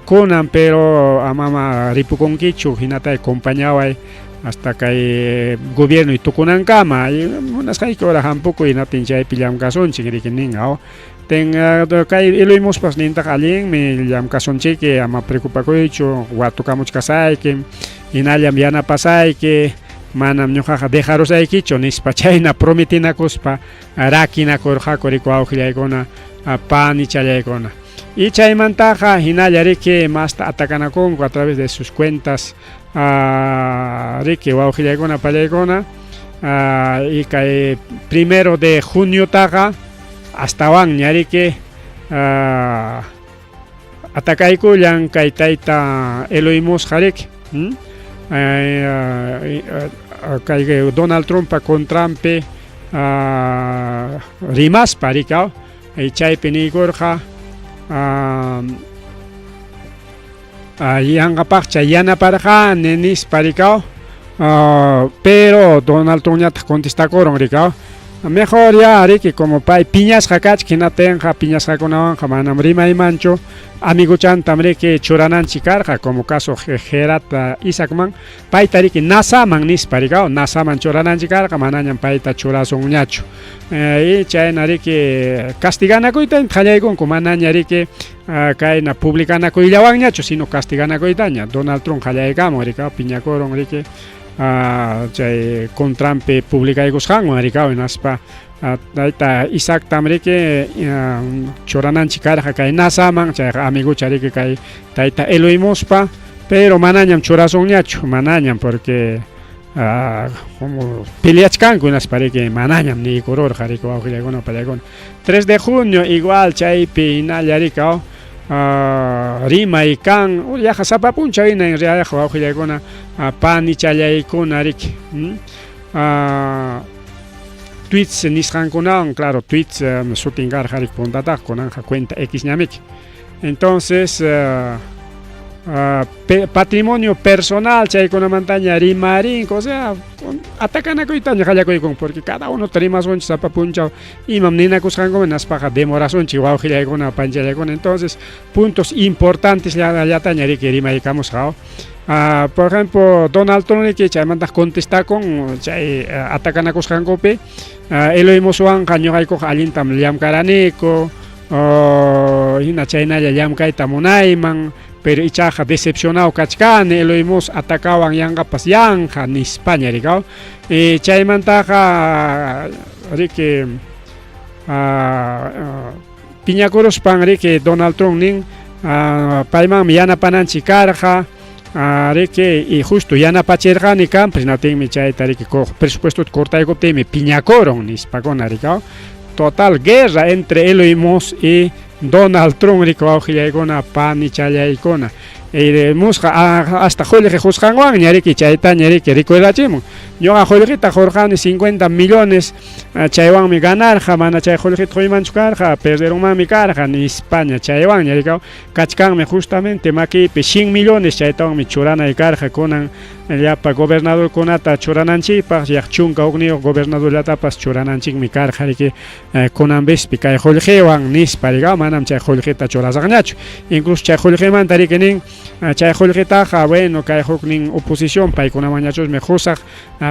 kunan, pero amama ripukunkichu hinata acompañaway hasta kay gobierno y tukunankama y munasqayki ora hampuku hinatin chaypi llamkasunchik rikininqa ten kay iluymospas nintaq allinmi llamkasunchiki ama preocupakuychu watukamuchkasayki inallam yanapasayki manam ñuqaqa dejarusaykichu nispa chayna prometinakuspa rakinakurqaku riku awqillaykuna panichallaykuna y chaymantaqa hinalla riki masta atakanakunku a través de sus cuentas riki wawqillaykuna pallaykuna y kay 1 de junio taqa hasta riki atakaykullan kay tayta Eloymos qarik kay Donald Trump kontrampi rimaspa rikao y chaypi nikurqa yanqapaqcha yanaparqani nispa rikao pero Donald Trump ñataq contestakurun rikao mejor ya riki como pay piñasqa kachki hinatenqa piñasqakunawanqa manam rimaymanchu amiguchantam riki churananchik karqa como caso Gerata Isaacman payta riki nasaman nispa rikao nasaman churananchik karqa manañam payta churasunñachu y chayna riki castiganakuyta qallaykunku manaña riki kayna publicanakuyllawanñachu sino castiganakuytaña Donald Trump qallaykamun rikao piñakurun riki chay kontrampi publikaykusqanwan rikao hinaspa tayta Isaac tamriki churananchik karqa kay nasaman chayqa amigucha riki kay tayta Eloymospa pero manañam churasunñachu manañam porque como peleachkanku hinaspa riki manañam nikururqa riki wawqillaykuna pallaykuna 3 de junio igual chaypi hinalla rikao rimay kan yaqa sapapuncha hina en realidad wawqillaykuna panichallaykuna riki tweets nisqankunawan claro tweets sutinkarqa riki puntataq kunanqa cuenta X ñamiki entonces patrimonio personal chaykunamantaña rimarinqa o sea atakanakuytaña qallakuykun porque cada uno rimasunchik sapapunchaw imam ninakusqankuman naspaqa demorasunchik wawqillaykuna panchallaykuna entonces puntos importantes llataña riki rimaykamusqa por ejemplo Donald Trump riki chaymanta contestakun chay atakanakusqankupi Eloymoswanqa ñuqaykuqa allintam llamkaraniku hina chaynalla llamkayta munayman pero ichaqa decepcionado kachkani Eloymos atakawan yanqapas yanqa nispaña rikao y chaymantaqa riki piñakuruspan riki Donald Trump nin paymanmi yanapananchik karqa riki y justo yanapachirqani kan prisnatinmi chayta riki presupuesto cortaykuptimi piñakurun nispakuna rikao total guerra entre Eloymos y Donald Trump riki wawqillaykuna panichallaykuna musqa hasta Jorge Juzganwan ñariki chayta ñariki recuerdachimun ñoqa Jorgeta jorjani 50 millones chaywanmi ganarqa mana chay Jorgeta quymanchu karqa perderunmanmi karqa ni España chaywan ñarika kachkanmi justamente makipi 100 millones chaytawanmi churanay karqa kunan llapa gobernador kunata churananchikpaq llaq chunka ugniyuq gobernadorllatapas churananchikmi karqa riki kunanpispi kay Jorgewan nispa rika manam chay Jorgeta churasaqñachu incluso chay Jorgemanta riki nin chay Jorgetaqa bueno kay huknin oposición paykunamañachusmi husaq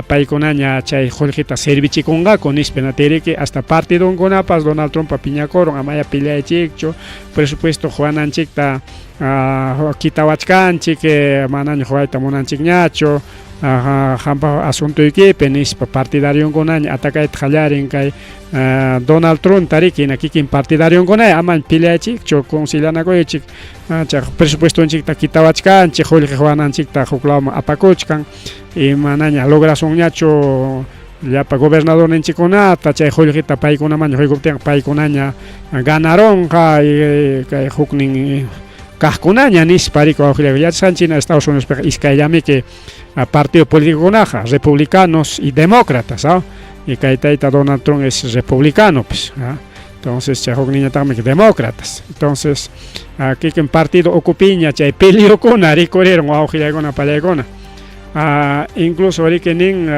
paykunaña chay Jorgeta servichikunqaku nispina tiriki hasta partidunkunapas Donald Trump piñakurun amaya peleaychikchu presupuesto juananchikta kitawachkanchik manaña juayta munanchikñachu hampa asuntuykipi nispa partidarionkunaña atakayta qallarin kay Donald Trump tariki na kikin partidarionkunaya amañ peleaychikchu concilianakuychik chay presupuestonchikta kitawachkanchik Jorge juananchikta huklawman apakuchkan y manaña lograsunñachu llapa gobernador ninchikunata chay Jorgeta paykunamaña huykuptin paykunaña ganaronqa kay huknin kaqkunaña nispa riki wawqillayku yachasqanchina Estados Unidos iskayllamiki partido políticokunaqa republicanos y demócratas y kay tayta Donald Trump es republicano pues entonces chay hukniñataqmi demócratas entonces kikin partido ukupiña chay peleukuna rikurirun wawqillaykuna pallaykuna incluso riki nin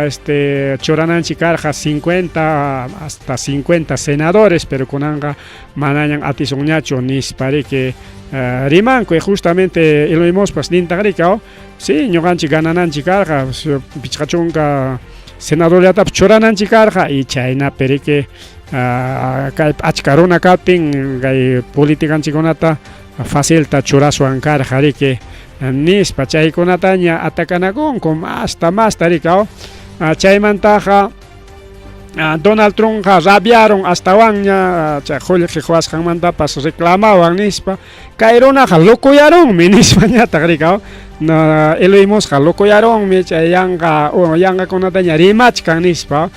churananchik karqa 50 hasta 50 senadores pero kunanqa manañan atisunñachu nispa riki rimanku justamente iluymospas nintaq riki sí ñuqanchik ganananchik karqa pichqachunqa senadorllatapas churananchik karqa y chaynapi riki kay achka runa kaptin kay politikanchikkunata facilta churaswan karqa riki nispa chaykunataña atakanakunku hasta más tarika chaymantaqa Donald Trump rabiaron hasta chay Jorge Juazqanmantapas reclamawan nispa kay runaqa lukuyaronmi nispañataq rika eluymosqa lukuyaronmi chay yanqakunataña rimachkan nispa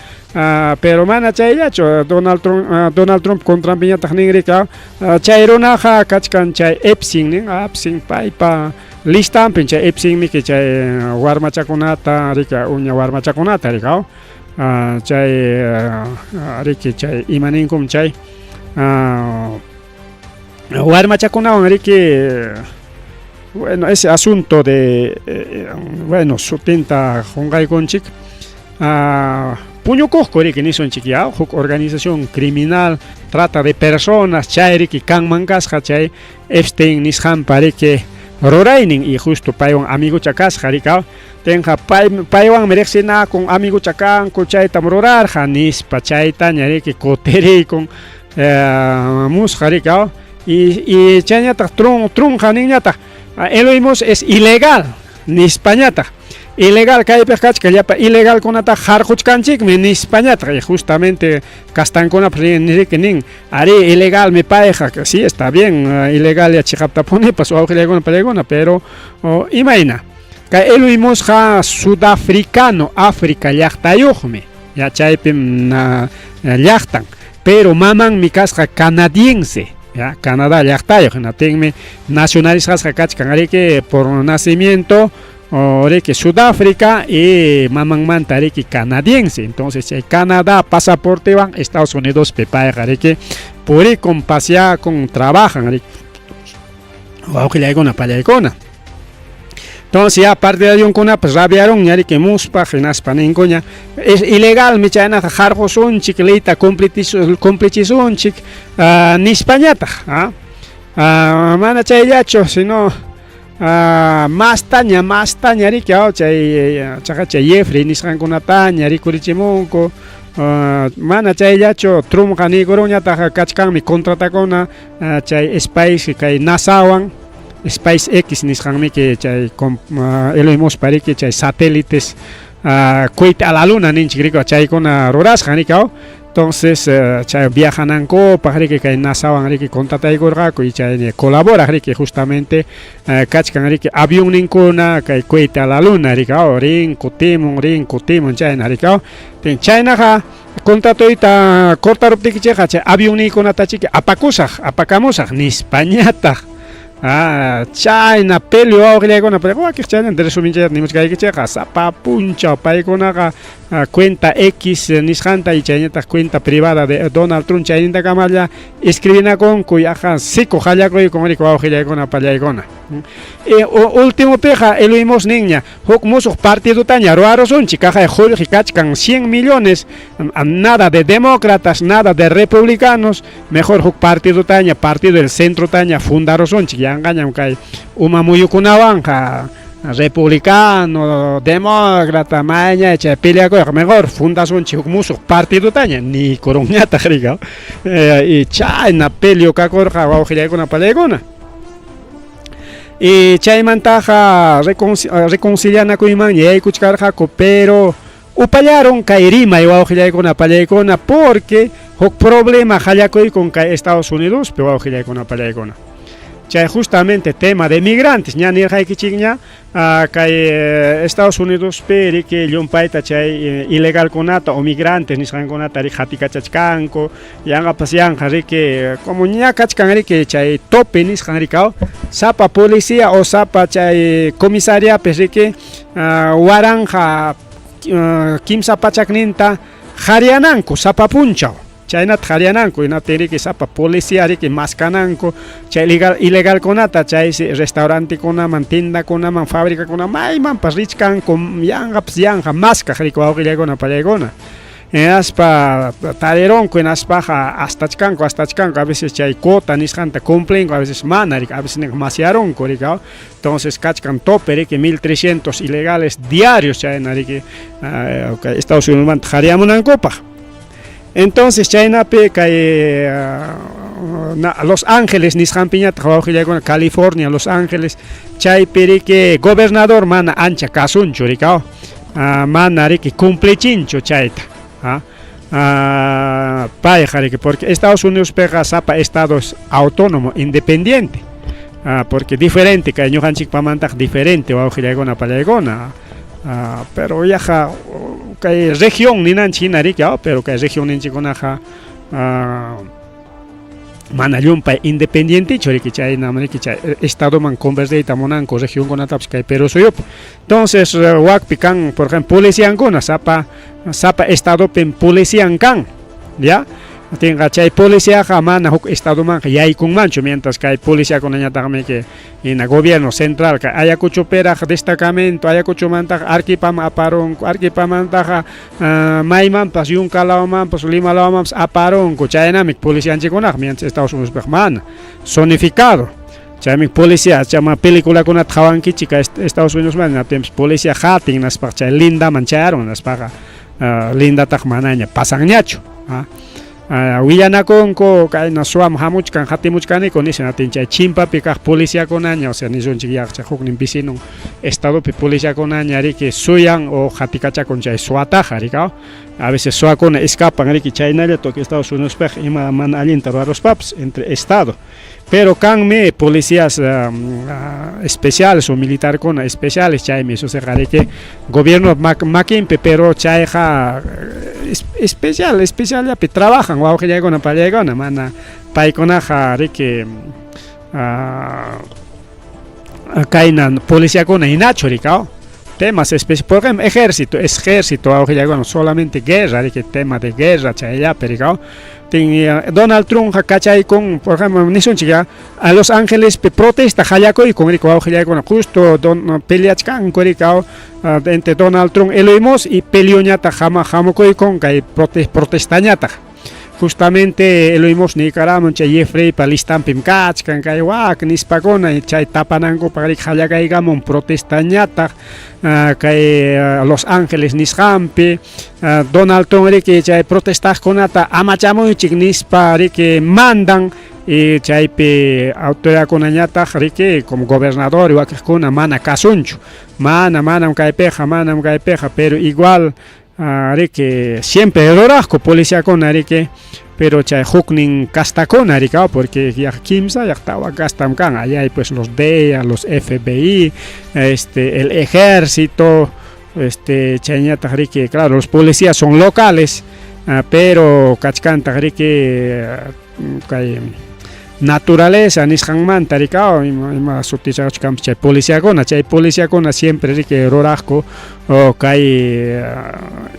pero mana chayllachu Donald Trump contrapiñataq nin rika chay runaqa kachkan chay Epstein paypa listanpi chay Epstein miki chay warmachakunata rika uña warmachakunata rika chay riki chay imaninkum chay warmachakunawan riki bueno ese asunto de bueno sutinta junqaykunchik puñukuqku riki nisunchik huk organización criminal trata de personas chay riki kanman kasqa chay Epstein nisqanpa riki ruraynin y justo paywan amigucha kasqa rika tenqa paywanmi riqsinakun amigucha kanku chaytam rurarqa nispa chaytaña riki kutirikun musqa rika y chayñataq trunqa ninñataq eluymos es ilegal nispañataq ilegal kaypik kachka llapa ilegalkunata harquchkanchikmi nispañataq y justamente kastankunapas riki nin ari ilegal mi payqa sí está bien ilegal yachaqaptapunipas wawqillaykuna pallaykuna pero imayna kay eluymusqa sudafricano África llaqtayuqmi chaypi llaqtan pero mamanmi kasqa canadiense Canadá llaqtayuq hinatinmi nacionalizasqa kachkan riki por nacimiento riki Sudáfrica y mamanmanta riki canadiense entonces chay Canadá pasaportewan Estados Unidos payqa riki purikun paseakun trabajan riki wawqillaykuna pallaykuna entonces ya partidariunkuna pues rabiaron riki muspa hinaspa ninkuña es ilegal mi chaynaqa harqusunchik leyta complichisunchik nispañataq mana chayllachu sino mastaña riki chay Jeffrey nisqankunataña rikurichimunku mana chayllachu Trumpqa niguruñataqa kachkanmi contratakuna chay space kay NASAwan SpaceX nisqanmiki chay eluymospa riki chay satélites cohete a la luna ninchik riki chaykuna rurasqa riki entonces chay viajanankupak riki kay NASAwan riki contrataykurqaku y chay colabora riki justamente kachkan riki avión ninkuna kay cohete a la luna riki rin kutimun chayna riki chaynaqa contratoyta cortaruptikichikqa chay avión nikunatachiki apakamusaq nispañataq Chayna pelio awqillaykunapa pariqa chayna resuminchayta nimuchkaykichayqa sapa punchaw paykunaqa cuenta X nisqanta y chayñataq cuenta privada de Donald Trump chayninta kamalla escribinakunku yaqa siku qallakuykunriku awqillaykuna pallaykuna. Último peja eluimos niña huk musuq partido taña ruarusunchik kaqay Jorge kachkan 100 millones nada de demócratas nada de republicanos mejor huk partido taña partido del centro taña fundarusunchik yanqañam kay uma muyukunawanqa republicano demócrata maña chay peleakuyqa mejor fundasunchik huk musuq partido taña ni kurunñataq riqa y chayna peleo kakurqa wawqillaykuna pallaykuna. Y chaymantaqa reconcilianakuyman yaykuchkarqaku pero upallaron kay rimay wawqillaykuna pallaykuna porque huk problema qallakuykun kay Estados Unidos pe wawqillaykuna pallaykuna. Chay justamente tema de migrantes ña nirqaykichikña kay Estados Unidos pe riki llumpayta chay ilegalkunata o migrantes nisqankunata rik hatikachachkanku yanqapas yanqa riki como ña kachkan riki chay tope nisqan rikaw sapa policía o sapa chay comisariapi riki waranja kimsa pachakninta qhariananku sapa punchaw chaynata qhariananku hinaptin riki sapa policía riki maskananku chay ilegalkunata chay restaurantikunaman tiendakunaman fabricakunaman maymanpas richkanku yanqapas yanqa maskaq riki wawqillaykuna pallaykuna aspa tarironku aspaqa astachkanku a veces chay quota nisqanta cumplenku a veces mana riki a veces masiaronku riki entonces kachkan tope riki 1300 ilegales diarios chayna riki Estados Unidos qhariamunankupaq. Entonces chaynapi kay Los Ángeles nisqanpiñata wawqillaykuna California Los Ángeles chaypi riki gobernador mana ancha kasunchu rikaw mana riki cumplichinchu chayta payqa riki porque Estados Unidos pega sapa estados autónomo independiente porque diferente kay ñuqanchikpamantaq diferente wawqillaykuna pallaykuna pero yaqa kay región ninanchik hina riki pero kay región ninchikunaqa mana llumpay independientichu riki chayna riki chay estadoman convertiyta munanku regionkunatapas kay Perú suyupi. Entonces wakpi kan por ejemplo policiankuna sapa estadopi polician kan ya tinga chay policiaqa mana huk estadomanqa yaykunmanchu mientras kay policiakunañataqmi que ina gobierno central kay Ayacuchuperaq destacamento Ayacuchumantaqa Arequipaman aparunku Arequipamantaqa maymanpas Yunkalawmanpas Limalawmanpas aparunku chaynami policianchikunaqa mientras Estados Unidos mana zonificado chaymi policía chama peliculakunata hawankichik Estados Unidos mana policía hatin naspaq chay lindaman chayaron naspaqa lindataq manaña pasanñachu willanakunku kayna suam hamuchkan hatimuchkaniku nisanatin chay chimpapi kaq policiakunaña o sea nisunchik yaqcha huknin vecino estadopi policiakunaña riki suyan o hatikachakun chay suataqa rikaw a veces suakuna escapan riki chaynalla toki Estados Unidos pej ima mana allinta ruaruspapas entre estado pero kanmi policías especiales o militar kuna especiales chaymi eso se riki gobierno makinpi pero chayqa especial yapi trabajan wawqillaykuna pallaykuna mana paykunaqa riki kayna policiakuna hinachu rikaw temas especiales por ejemplo ejército wawqillaykuna solamente guerra riki tema de guerra chayllapi rikaw Donald Trump kachaykun por ejemplo nisunchik a Los Ángeles protesta qallakuykun riki wawqillaykuna justo peleachkanku rikaw entre Donald Trump eluimos y peleoñata hamukuykun kay protestañata justamente eluimos Nicaragua chay Jeffrey palistampim kachkan kay wak nispakuna chay tapanankupak riki qallakaykamun protestañata kay Los Ángeles nisqanpi Donald Trump riki chay protestaqkunata amachamuychik nispa riki mandan y chaypi autoridadkunañataq riki como gobernador wakiqkuna mana kasunchu manam kaypiqa pero igual riki siempre erroraqku policiakuna riki pero chay huknin kastakuna rikaw porque kimsa llaqtawa kastam kan allá hay pues los DEA los FBI el ejército chayñataq riki claro los policías son locales pero kachkantaq riki kay naturaleza nisqanmanta rikao ima sutichaqachkanpis chay policíakuna siempre riki ruraqku kay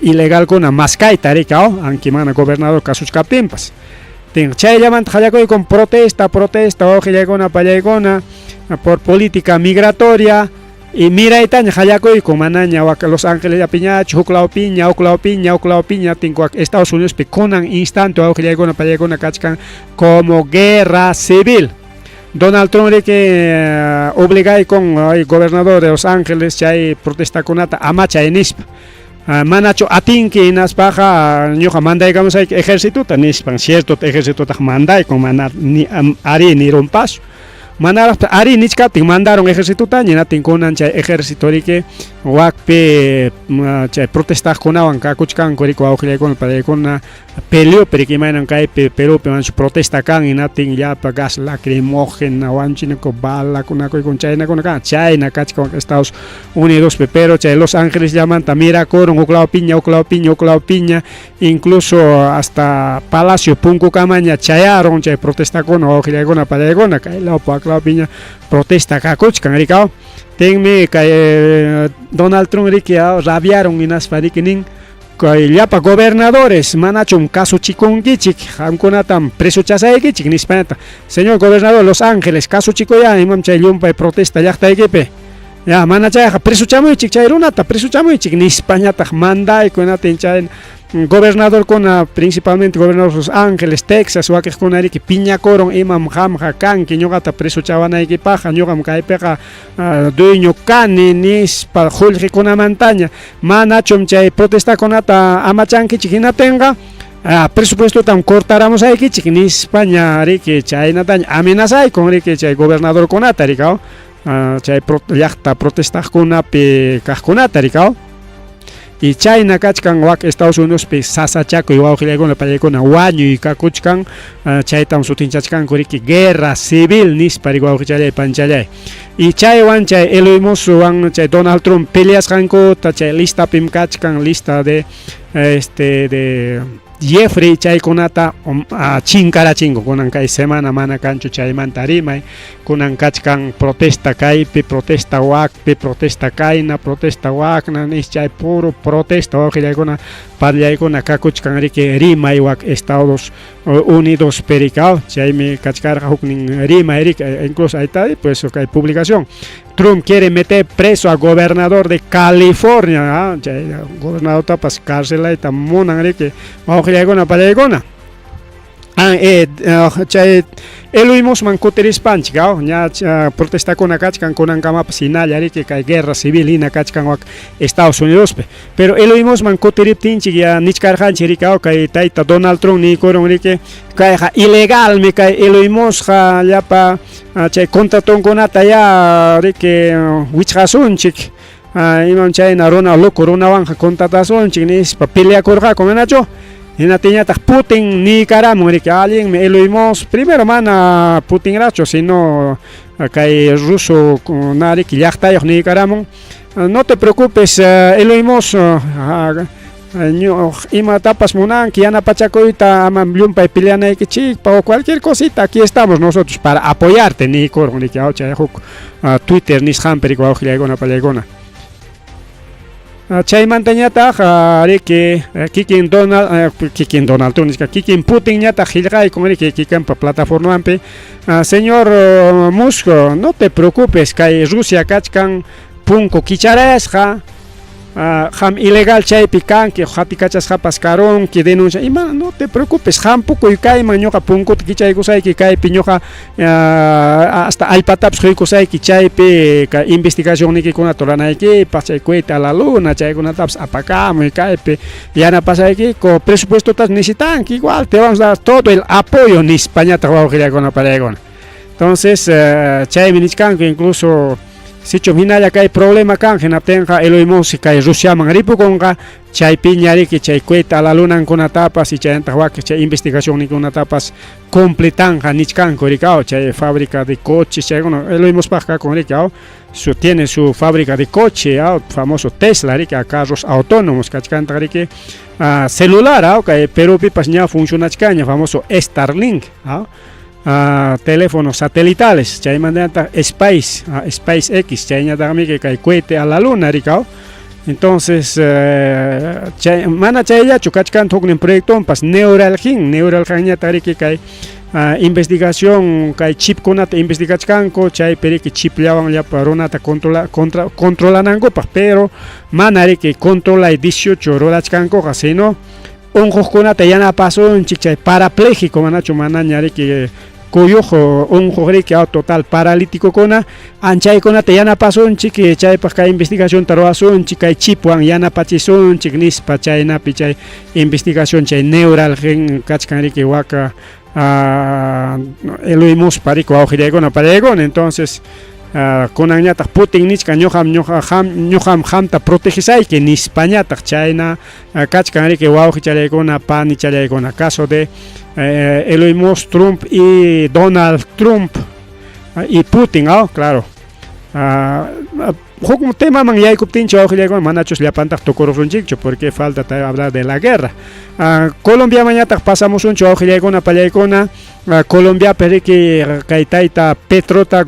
ilegalkuna maskayta rikao anki mana gobernador kasuchkaptinpas chayllamanta qallaykuykun protesta wawqillaykuna pallaykuna por política migratoria y miraytaña qallaykuykun manaña Los Ángeles piñachu huklawpiña tinkuak Estados Unidos pi kunan instante wawqillaykuna pallaykuna kachkan como guerra civil. Donald Trump riki obligaykun gobernador de Los Ángeles chay protestakunata ama chay nispa manachu atinki naspaqa ñuqa mandaykamusayki ejércituta nispan cierto ejércituta mandaykun mana ari nirunpas manaraqta ari nichkatin mandaron ejércituta ñinatin kunan chay ejército riki wakpi chay protestaqkunawan kakuchkanku riki wawqillaykuna pallaykuna peleopi riki imaynan kaypi Perupi manchu protesta kan hinatin llapa gas lacrimógena wanchinako balakunakuykun chaynakuna kan chayna kachkan Estados Unidospi pero chay Los Ángeles llamanta mirakurun uklawpiña incluso hasta Palacio Punkucamaña chayaron chay protestakuna wawqillaykuna pallaykuna kay lawpa uklawpiña protesta kakuchkan rikao tenmi kay Donald Trump riki rabiaron hinaspa riki nin kay llapa gobernadores manachum kasuchikunkichik qamkunatam presuchasaykichik nispanata señor gobernador Los Ángeles kasuchikuya imam chay llumpay protesta llaqtaykipi ya mana chayqa presuchamuychik chay runata presuchamuychik nispañataq mandaykunatin chay gobernadorkuna principalmente gobernador Los Ángeles Texas wakiqkuna riki piñakuron imam qamqa kanki ñuqata presuchawanaykipaqa ñuqam kaypiqa dueño kani nispa qullqikunamantaña manachum chay protestakunata amachankichik hinatinqa presupuestotam cortaramusaykichik nispaña riki chaynataña amenazaykun riki chay gobernadorkunata rikao chay llaqta protestaqkunapi kaqkunata rikao y chayna kachkan wak Estados Unidos pi sasachakuy wawqillaykuna pallaykuna wañuy kakuchkan chaytam sutinchachkanku riki guerra civil nispa riki wawqichalay panchalay y chaywan chay Eloy Muskwan chay Donald Trump peleasqankuta chay listapim kachkan lista de Jeffrey chaykunata chinkarachinku kunan kay semana mana kanchu chaymanta rimay kunan kachkan protesta kaypi protesta wakpi protesta kayna protesta wakna nis chay puro protesta wawqillaykuna pallaykuna kakuchkan riki rimay wak Estados Unidos perikao chaymi kachkarqa huknin rimay riki incluso ayta pues kay publicación Trump quiere meter preso a gobernador de California chay gobernador tapas cárcelayta munan riki wawqillaykuna pallaykuna chay Eloy Muskman kutirispanchik ña protestakuna kachkan kunankamapas hinalla riki kay guerra civil hina kachkan wak Estados Unidospi pero Eloy Muskman kutiriptinchik ya nichkarqanchik riki kay tayta Donald Trump nikurun riki kayqa ilegalmi kay Eloy Muskqa llapa chay contratonkunata ya riki wichqasunchik imam chayna runa loco runawanja contratasunchik nispa peleakurqaku manachu hinatiñataq Putin nikaramun riki allinmi Eloy Musk primero mana Putinrachu sino kay ruso na riki llaqtayuq nikaramun no te preocupes Eloy Musk imatapas munanki yanapachakuyta ama llumpay peleanaykichikpa o cualquier cosita aquí estamos nosotros para apoyarte nikurun riki chay huk Twitter nisqanpi riki wawqillaykuna pallaykuna chaymantañataq riki kikin Donald Trump kikin Putin ñataq qillqaykun riki kikanpa plataformapi señor Musk no te preocupes kay Rusia kachkan punku kicharayasqa ham ilegal chaypi kanki hatikachasqapas karunki denuncia ima no te preocupes hampukuy kayman ñuqa punkuta kichaykusayki kaypi ñuqa hasta allpatapas quykusayki chaypi investigación nikikunata ruranaykipas chay cohete a la luna chaykunatapas apakamuy kaypi yanapasaykiku presupuestotas necesitanki igual te vamos a dar todo el apoyo nispañataq wawqillaykuna pallaykuna entonces chaymi nichkanku incluso sichum hinalla kay problema kan hinaptinqa Eloy Musk kay Rusiaman ripukunqa chaypi ñariki chay cohete a la lunankunatapas y chaymantaq waki chay investigación nikunatapas completanqa nichkanku rikao chay fábrica de coches chaykuna Eloy Muskpaqqa kun rikao tiene su fábrica de coche famoso Tesla riki carros autónomos kachkantaq riki celular kay Perupipas ña funcionachkaña famoso Starlink teléfonos satelitales, chaymanta SpaceX, chayñataqmi kay cohete a la luna rikao. Entonces, mana chayllachu kachkan huknin proyectonpas Neuralgia tariki kay investigación kay chip kunata investigachkanko chay periki chip llawan llapa runata controlanankopas, pero mana riki controla 18 rurachkankoqa, sino unquqkunata yanapasunchik chay parapléjico manachu mana ñariki kuyuq unquq riki total paralítico kuna anchaykunata yanapasunchik chaypaq kay investigación ruwasunchik kay chipwan yanapachisunchik nispa chaynapi chay investigación chay Neuralgen kachkan riki waka eluimuspa riki wawqillaykuna palaykuna. Entonces kunanñataq Putin nichka ñuqam hamta protegisayki nispañataq chayna kachkan riki wawqichallaykuna panichallaykuna, caso de Eloy Trump y Donald Trump y Putin, claro. Huk tema man yaykuptinchu wawqillaykuna manachus llapantaq tukurunchikchu, porque falta hablar de la guerra. Colombia mañataq pasamusunchu wawqillaykuna pallaykuna. Colombia periki kay tayta Petrota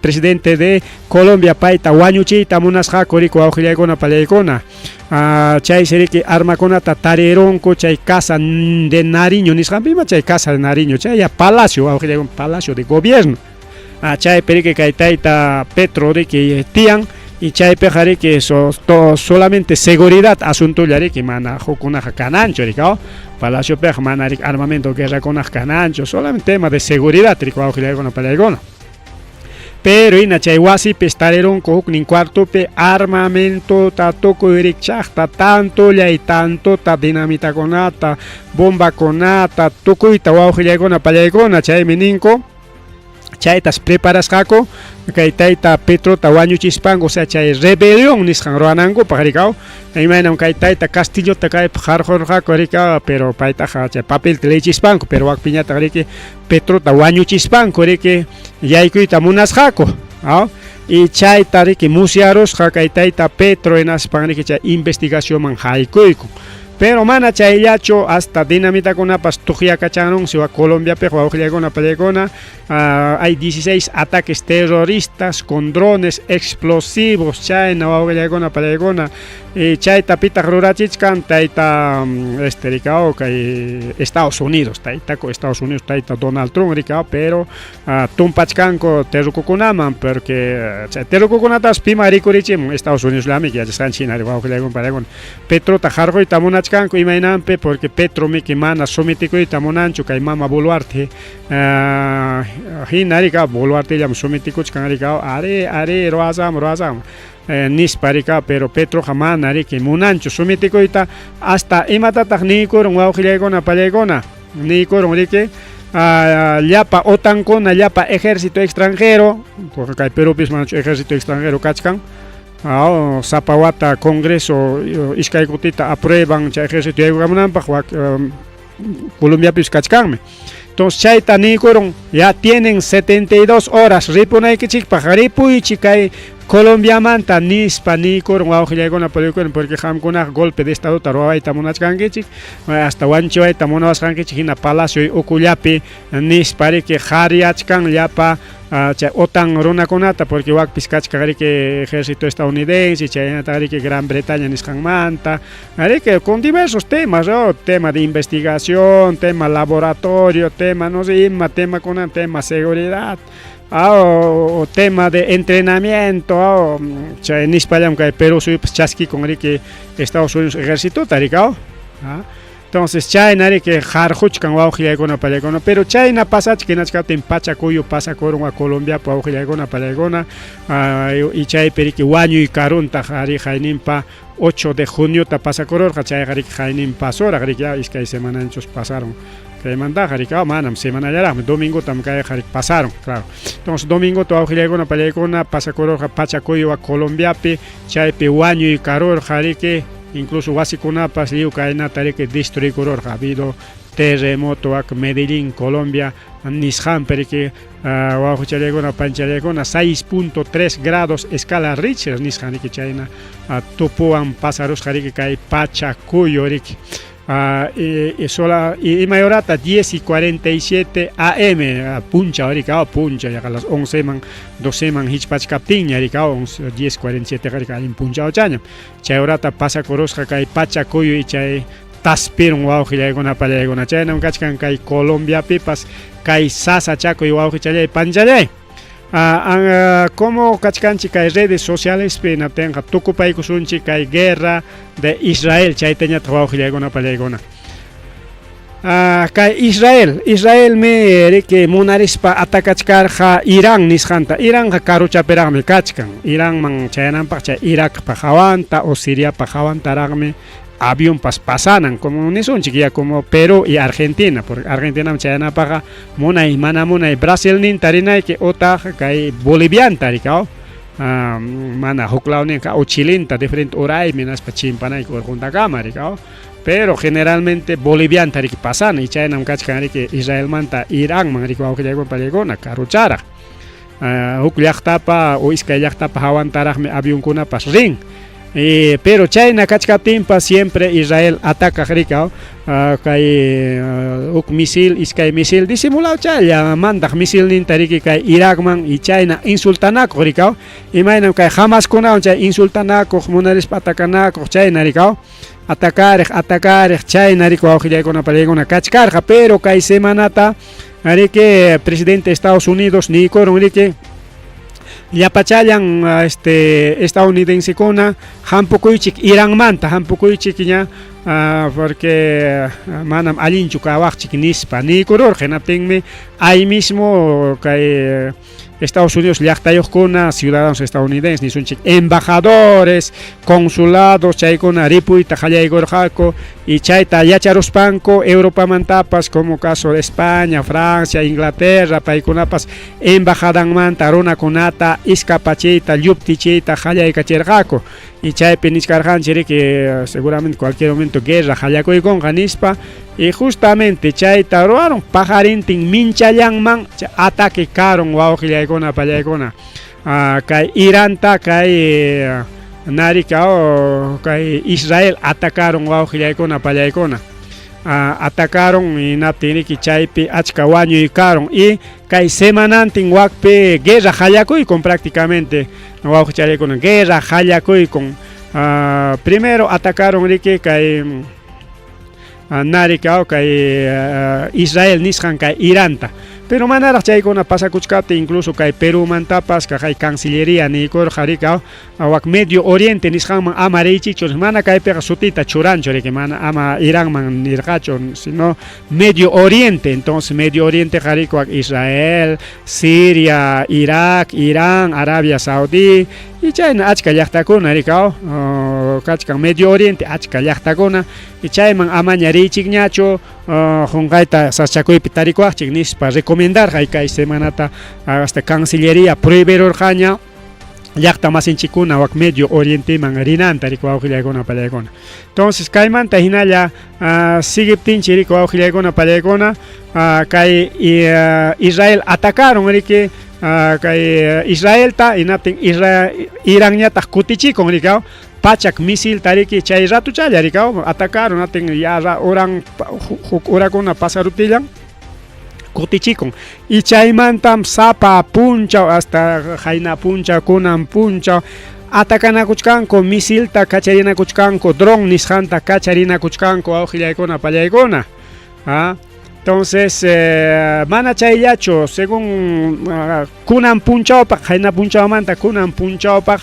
presidente de Colombia payta wañuchiyta munasqaku riki wawqillaykuna pallaykuna. Chay seriki armakunata tarironku chay Casa de Nariño nisqanpima, chay Casa de Nariño chay ya palacio wawqillaykuna, palacio de gobierno. Chay periki kay tayta Petro riki tiyan y chay riki solamente seguridad asunto riki mana hukunaqa kananchu riki palacio mana riki armamento guerra kunaq kananchu, solamente tema de seguridad riki wawqillaykuna pallaykuna. Pero ina chay wasipi tarironku huknin cuartopi armamento tukuy rikchaqta tanto dinamitakunata, bombakunata tukuyta wawqillaykuna pallaykuna, chaymi ninku chaytas preparasqaku kay tayta Petrota wañuchispanku, o sea chay rebelión nisqan ruwanankupak rikaw, imaynam kay tayta Castillota kaypaq qarqurqaku rikaw, pero paytaqa chay papelta leychispanku, pero wakpiñataq riki Petrota wañuchispanku riki yaykuyta munasqaku, y chayta riki musyarusqa kay tayta Petro enaspan riki chay investigación man haykuyku. Pero mana chayllachu hasta dinamitakunapas tuqyakachanun siwa Colombiapi wawqillaykuna pallaykuna. Hay 16 ataques terroristas con drones explosivos chayna wawqillaykuna pallaykuna, y chayta pitaq rurachichkan tayta rikao kay Estados Unidos tayta Donald Trump rikao, pero tumpachkanku terrukukunaman, porque chay terrukukunatas pima rikurichimun Estados Unidos lami yachasqan China wawqillaykuna pallaykuna. Petrota qarquyta munachkanku imaynanpi, porque Petro miki mana sometikuyta munanchu kay mama Boluarte hina rika Boluarte llam sometikuchkan rika are roazam nispa rika, pero Petro mana riki munanchu sometikuyta hasta imatataq nikurun wawqillaykuna pallaykuna nikurun riki llapa OTANkuna llapa ejército extranjero, porque kay Perupis manachu ejército extranjero kachkan. Sapawata Congreso iskay kutita aprueban chay ejército yaykumunanpaq Colombiapis kachkanmi. Entonces chayta nikurun ya tienen 72 horas ripunaykichikpaq ripuychik kay Colombiamanta nispa nikurun wawqillaykuna pallaykuna, porque qamkunaq golpe de estado ruwayta munachkankichik, hasta wanchiwayta munawasqankichik, hina palacio ukullapi nispa riki qhariachkan llapa chay OTAN runakunata, porque wakpis kachka riki ejército estadounidense, chaynata riki Gran Bretaña nisqanmanta riki con diversos temas, tema de investigación, tema laboratorio, tema no sé ima tema con tema seguridad, o tema de entrenamiento, chay nispallam kay Perú suypas chaski con riki Estados Unidos ejército tarikao. Entonces chayna riki qarquchkan wawqillaykuna pallaykuna, pero chayna pasachki nachkatin pachakuyu pasakurun Colombia wawqillaykuna pallaykuna, y chaypi riki wañuy karuntaq hayninpa 8 de junio pasakururqa chayqa riki hayninpa suraq riki iskay semananchus pasaron kaymantaq riki manam semanallaraqmi domingotam kayqa riki pasaron, claro. Entonces domingo wawqillaykuna pallaykuna pasakururqa pachakuyu Colombiapi, chaypi wañuy karurqa riki, incluso wasikunapas liu kaynata riki destruikururqa, ha habido terremoto ak Medellín, Colombia, nisqanpi riki wawqichallaykuna panchallaykuna 6.3 grados escala Richter nisqan riki chayna tupuwan pasarusqa riki kay pachakuyu riki. y mayorata 10:47 AM puncha ahorita puncha ya a las 11 man 12 man hichpach captin ya ahorita 10:47 ahorita en puncha ochaña chayorata pasa corosja kai pacha koyo y chay taspirun wauji gona pala gona chay nam kachkan kai Colombia pipas kai sasa chaco y wauji chay panjale como kachkanchi kai redes sociales pena tenga tukupay kusunchi kai guerra de Israel chay teña trabajo gona pala gona kai Israel me que monarispa atacachkarja Irán nisjanta Irán karucha peragme kachkan Irán man chayanan pacha Irak pajawanta o Siria pajawanta ragme avión pasanan como ni son chiquilla como Perú y Argentina porque Argentina chayana paga mona y Brasil nin tarina que ota kai bolivian tarikao mana hoklaunen ka o chilinta diferente oray menas pachimpana y junta cámara pero generalmente bolivian tarik pasan y chayana kachkan que Israel manta Irán man riko que llegó para llegona karuchara huklyachtapa o iskayllachtapa hawantarajme avión kuna pas ring pero China kachkaptimpa siempre Israel ataca rikao kai misil iskay misil disimulado chaya mandak misil nin tariki kai Irakman y China insultanako rikao imaynam kai jamás kuna chay insultanako munaris patakanako China rikao atacar China rikao hillakuna paliguna kachkarja pero kai semanata arike presidente de Estados Unidos ni koron rike ya pachayan estadounidense kona hampukuychik Irán manta hampukuychikña porque manam alinchu kawachik nispa ni koror genaptenme ahí mismo kay Estados Unidos llaqtayuqkuna ciudadanos estadounidenses ni sunchik embajadores consulados chaykuna ripuita qallaygurqaku y chayta yacharuspanku Europa mantapas como caso de España, Francia, Inglaterra paykunapas embajadanmanta runakunata iskapachiyta lluptichiyta qallaykachirqaku y chaypi niskarqanchiri que seguramente cualquier momento guerra qallakuykunqa nispa y justamente chayta ruaron pajarintin minchayanman ataque karon wawqillaykuna pallaykuna kay Iranta kay narikao kay Israel atacaron wawqillaykuna pallaykuna atacaron y naptiniki chaypi achka wañuykaron y kay semanantin wakpi guerra qallakuykun prácticamente wawqillaykuna guerra qallakuykun primero atacaron riki kay narikao kay Israel nisqan kay Iranta pero manaraq chaykuna pasakuchkapti incluso kay Perú mantapas kay Cancillería nikor jarikao wak Medio Oriente nisqanman ama richichus mana kaypiqa sutita churancho riki mana ama Iránman nirqachu sino Medio Oriente entonces Medio Oriente jariko wak Israel, Siria, Irak, Irán, Arabia Saudí y chayna achka llaqtakuna rikao kachkan Medio Oriente achka llaqtakuna y chayman amaña richikñachu junqayta sachakuypi tarikuaqchik nispa recomendar kay semanata hasta Cancillería prohibirurqaña llaqta masinchikuna wak Medio Oriente man rinanta rikuawqillaykuna pallaykuna entonces kaymanta hinalla sigiptinchi rikuawqillaykuna pallaykuna kay Israel atacaron riki kay Israelta inaptin Iránñataq kutichikun rikao pachak misil tariki chay ratu challa rikao atacaron atin ya oran horakuna pasarutillan kutichikun y chaymantam sapa puncha hasta jaina puncha kunan puncha atacanakuchkanku misilta kacharinakuchkanku dron nisqanta kacharinakuchkanku awqillaykuna pallaykuna entonces mana chayllachu según kunan punchawpaq jaina punchawmanta kunan punchawpaq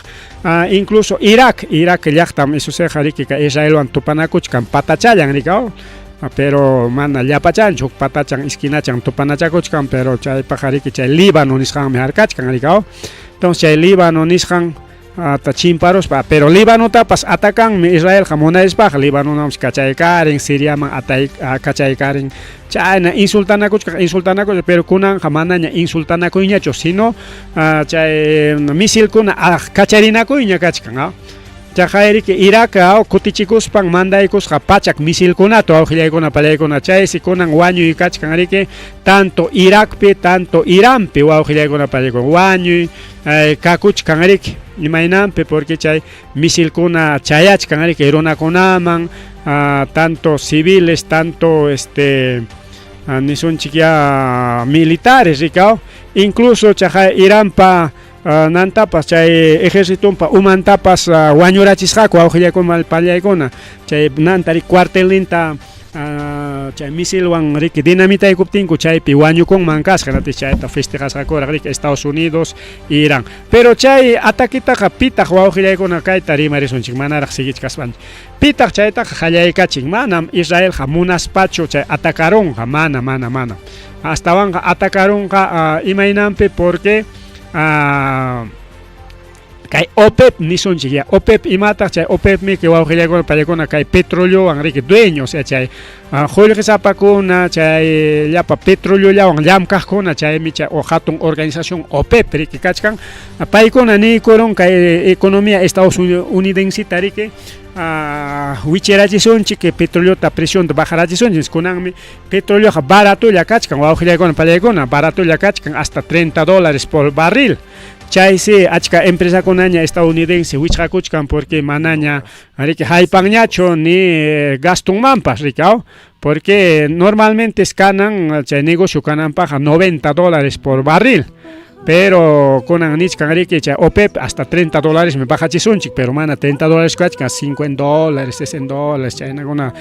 incluso Irak llaqtam eso seja riki ka Israelwan tupanakuchkan patachallan rikao pero mana llapachanchuk patachan iskinachan tupanachakuchkan pero chay pajariki chay Líbano nisqan miharkachkan rikao entonces chay Líbano nisqan chimparos pero Líbano tapas atacan Israel jamonaispa Líbano nams kachaykarin Siria man kachaykarin chayna insultanakuchkan pero kunan jamanaña insultanakuyñachu sino chay misil kuna kacharinakuyña kachkan chaqayri que Irak kutichikuspan mandaykusqa pachak misilkunato awqillaykuna pallaykuna chaysi kunan wañuy kachkan riki tanto Irakpi tanto Iránpi wawqillaykuna pallaykuna wañuy kakuchkan riki imaynanpi porque chay misilkuna chayachkan riki runakunaman tanto civiles, tanto ni son chiquia militares, ¿ricao? Incluso chaja Irán pa nantapas chay ejército pa umantapas wañurachisqaku awqillayku malpallaykuna chay nantari cuartelinta chay misilwan riki dinamitaykuptinku chaypi wañukunman kasqanati chayta festejasqakuraq riki Estados Unidos Irán, pero chay ataquitaqa pitaq wawqillaykuna kayta rimarisunchik manaraq sigichkaspanchik pitaq chaytaqa qallaykachik manam Israelqa munaspachu chay atacarunqa mana hastawanqa atacarunqa imaynanpi porque kay OPEP nisunchik ya OPEP imataq chay OPEP mi que wawqillaykuna pallaykuna kay petróleo riki dueño, o sea chay qullqisapakuna chay llapa petroleollawan llamkaqkuna chaymi chay hatun organización OPEP riki kachkan paykuna nikurun kay economía estadounidense riki wichirachisonchik que petroleota presión bajarachisonchik kunanmi petroleoqa baratulla kachkan wawqillaykuna pallaykuna baratulla kachkan hasta $30 por barril. Chay si achka empresa kunaña estadounidense wichqakuchkan porque manaña riki haypanñachu ni gastunmanpas rikao, porque normalmente kanan chay negocio kananpaqa $90 por barril, pero kunan nichkan riki chay OPEP hasta $30 me bajachisunchik, pero mana $30 kachkan $50, $60 chaynakuna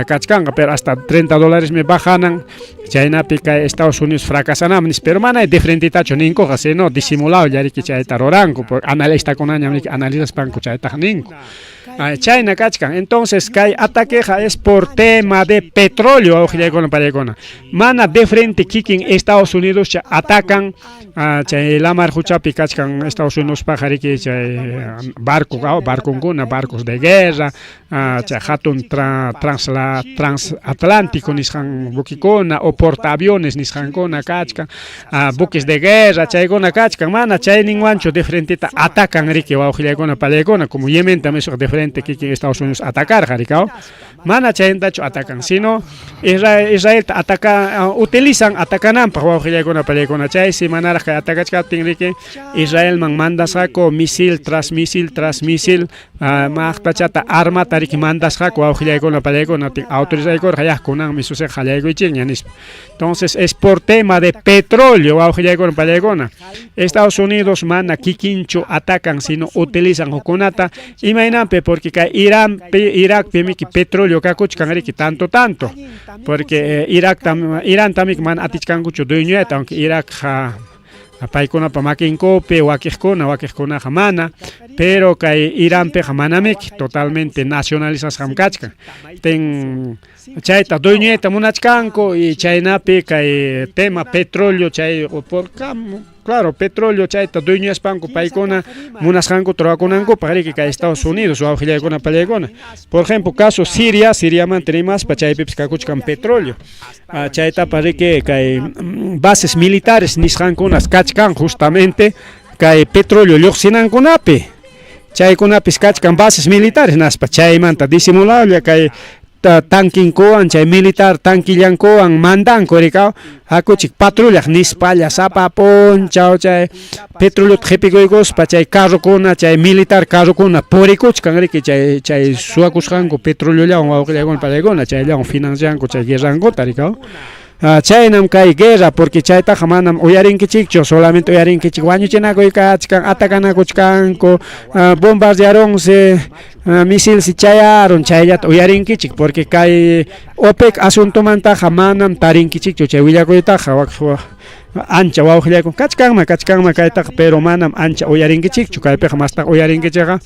kachkanqa, pero hasta $30 me bajanan chaynapi kay Estados Unidos fracasanamanis, pero mana diferentitachu ninkuqa sino disimulado riki chayta ruranku por analistakunaña analizaspanku chayta ninku. Chayna kachkan, entonces kay ataqueja es por tema de petróleo awqillaykuna pallaykuna mana de frente kikin Estados Unidos atacan chay lamar huchapi kachkan Estados Unidos pajariki chay barcos de guerra chay hatun transatlántico nisqan buquikuna o portaaviones nisqankuna kachkan buques de guerra chaykuna kachkan mana chay ninguanchu de frenteta atacan riki awqillaykuna pallaykuna como Yemen también de frente que Estados Unidos atacar jaricao mana chayntachu atacan sino Israel ataca atacanan pa wawqillaykuna pallaykuna chay si manaraq kay atacachkaptin riki Israel man mandasqaku misil tras misil maqtachata armata riki mandasqaku wawqillaykuna pallaykuna autorizaykur hayaqkunanmi suseq hallaykuychikña nispa. Entonces es por tema de petróleo wawqillaykuna pallaykuna Estados Unidos mana kikinchu atacan sino utilizan hukunata imaynanpi porque kay Irak pimiki petróleo kakuchkan riki tanto porque Irán tamik man atichkankuchu dueñoeta aunque Irak paykuna pa makinkopi wakiqkuna mana, pero kay Irán pe manamik totalmente nacionalizasqam kachkan ten chayta dueñoeta munachkanku y chaynapi kay tema petróleo chay claro petróleo chayta dueñoespanku paykuna munasqanku trawakunanku pariki kay Estados Unidos wawqillaykuna pallaykuna. Por ejemplo caso Siria mantenimashpa chaypipas kakuchkan petróleo chayta pariki kay bases militares nisqankunas kachkan justamente kay petróleo lluqsinankunapi chaykunapis kachkan bases militares naspa chaymanta disimulable kay tankinkuwan chay militar tankillankuwan mandanku rikao hakuchik patrulla nispalla sapapun chay petróleo qhipikuykuspa chay carrokuna chay militar carrokuna purikuchkan riki chay suwakushqanku petroleollawan wawqillaykuna pallaykuna chayllawan financianku chay guerrankuta rikao. Chaynam kay guerra porque chaytaqa manam uyarinkichikchu solamente uyarinkichik wañuchinakuy kachkan atacanakuchkanku bombardearonse misil si chayaron chayllata uyarinkichik porque kay OPEC asuntomantaqa manam tarinkichikchu chay willakuytaqa ancha wawqillaykuna kachkanma kaytaqa pero manam ancha uyarinkichikchu kaypiqa mastaq uyarinkichikqa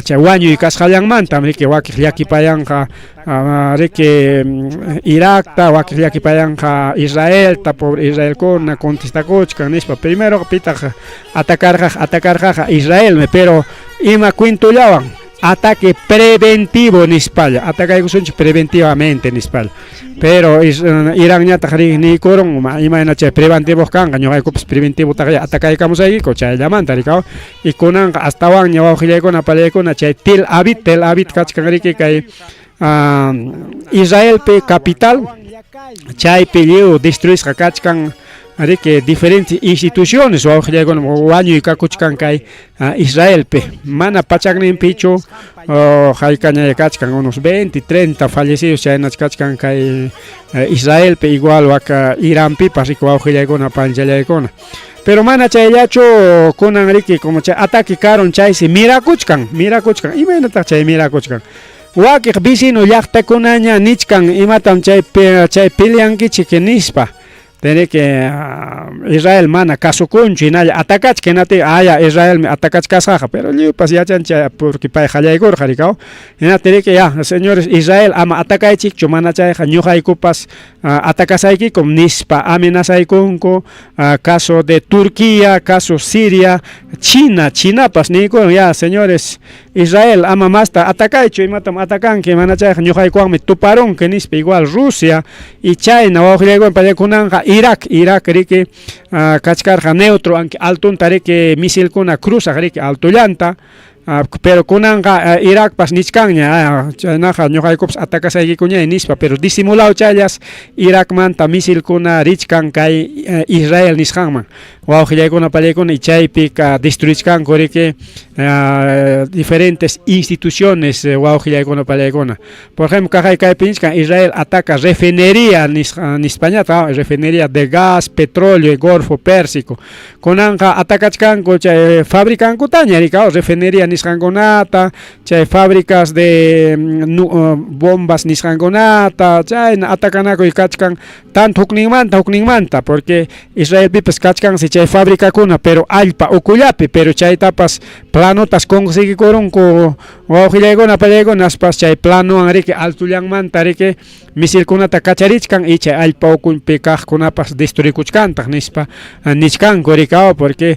chay wañuy kasqallanmanta riki wakiq llakipayanqa riki Irakta wakiq llakipayanqa Israelta pobre Israelkuna conquistakuchkan nispa primero pitaq atacarqa Israel pero ima quintullawan ataque preventivo nispalla atacaykusunchik preventivamente nispalla pero Irán ñataq nikurun imayna chay preventivos kanqa ñuqaykupas preventivo atacaykamusaykiku chayllamanta rikao y kunanqa astawanña wawqillaykuna pallaykuna chay Tel Aviv kachkan riki kay Israelpi capital chaypi lliw destruisqa kachkan que diferentes instituciones o año y cacuchcan kai Israel pe mana pachagnin picho haikanya kachkan unos 20 30 fallecidos ya en kachkan kai Israel pe igual waka Irán pi pasiko aujilegona panjalegona pero mana chayacho kunan riki como cha ataque karon chaisi mira kuchkan imena chay mira kuchkan wakik vecino llaqta kunaña nichkan imatam chay peleanki chikinispa tiene que Israel mana caso concho y nada atacach que nate Israel me atacach casaja pero yo pas ya chancha porque pa jaya igor jaricao y nada tiene que ya señores Israel ama ataca chicho mana chay ñuja ikupas atacas aquí con nispa amenaza ikonko caso de Turquía caso Siria China pas ni con ya señores Israel ama masta ataca hecho y matam atacan que mana chay ñuja ikuan me tuparon que nispa igual Rusia y China o griego para kunanja Irak rike kachkarja neutro aunque altun tareke misil kuna cruza rike alto llanta pero kunanga Irak pas nichkanya naja ñoqaykupas atakasaykuña nispa pero disimulado chayas Irak manta misil kuna richkan kay Israel nisqanman wawqillaykuna pallaykuna y chaypi destruichkan rike diferentes instituciones wawqillaykuna pallaykuna por ejemplo kaypi Israel ataca refinería nispañata refinería de gas petróleo y Golfo Pérsico kunanga atacachkanku chay fabricanku taña rika refinería nisqankunata chay fábricas de bombas nisqankunata chay atacanaku y kachkan tanto hukninmanta porque Israel pipas kachkan si chay fábrica kuna pero allpa ukullapi pero chay tapas planotas conseguikurunku wawqillaykuna pallaykunas pas chay plano anriki altullanmanta riki misilkunata kacharichkan y chay allpa ukunpi kaqkunapas destruikuchkantaq nispa nichkanku rikao porque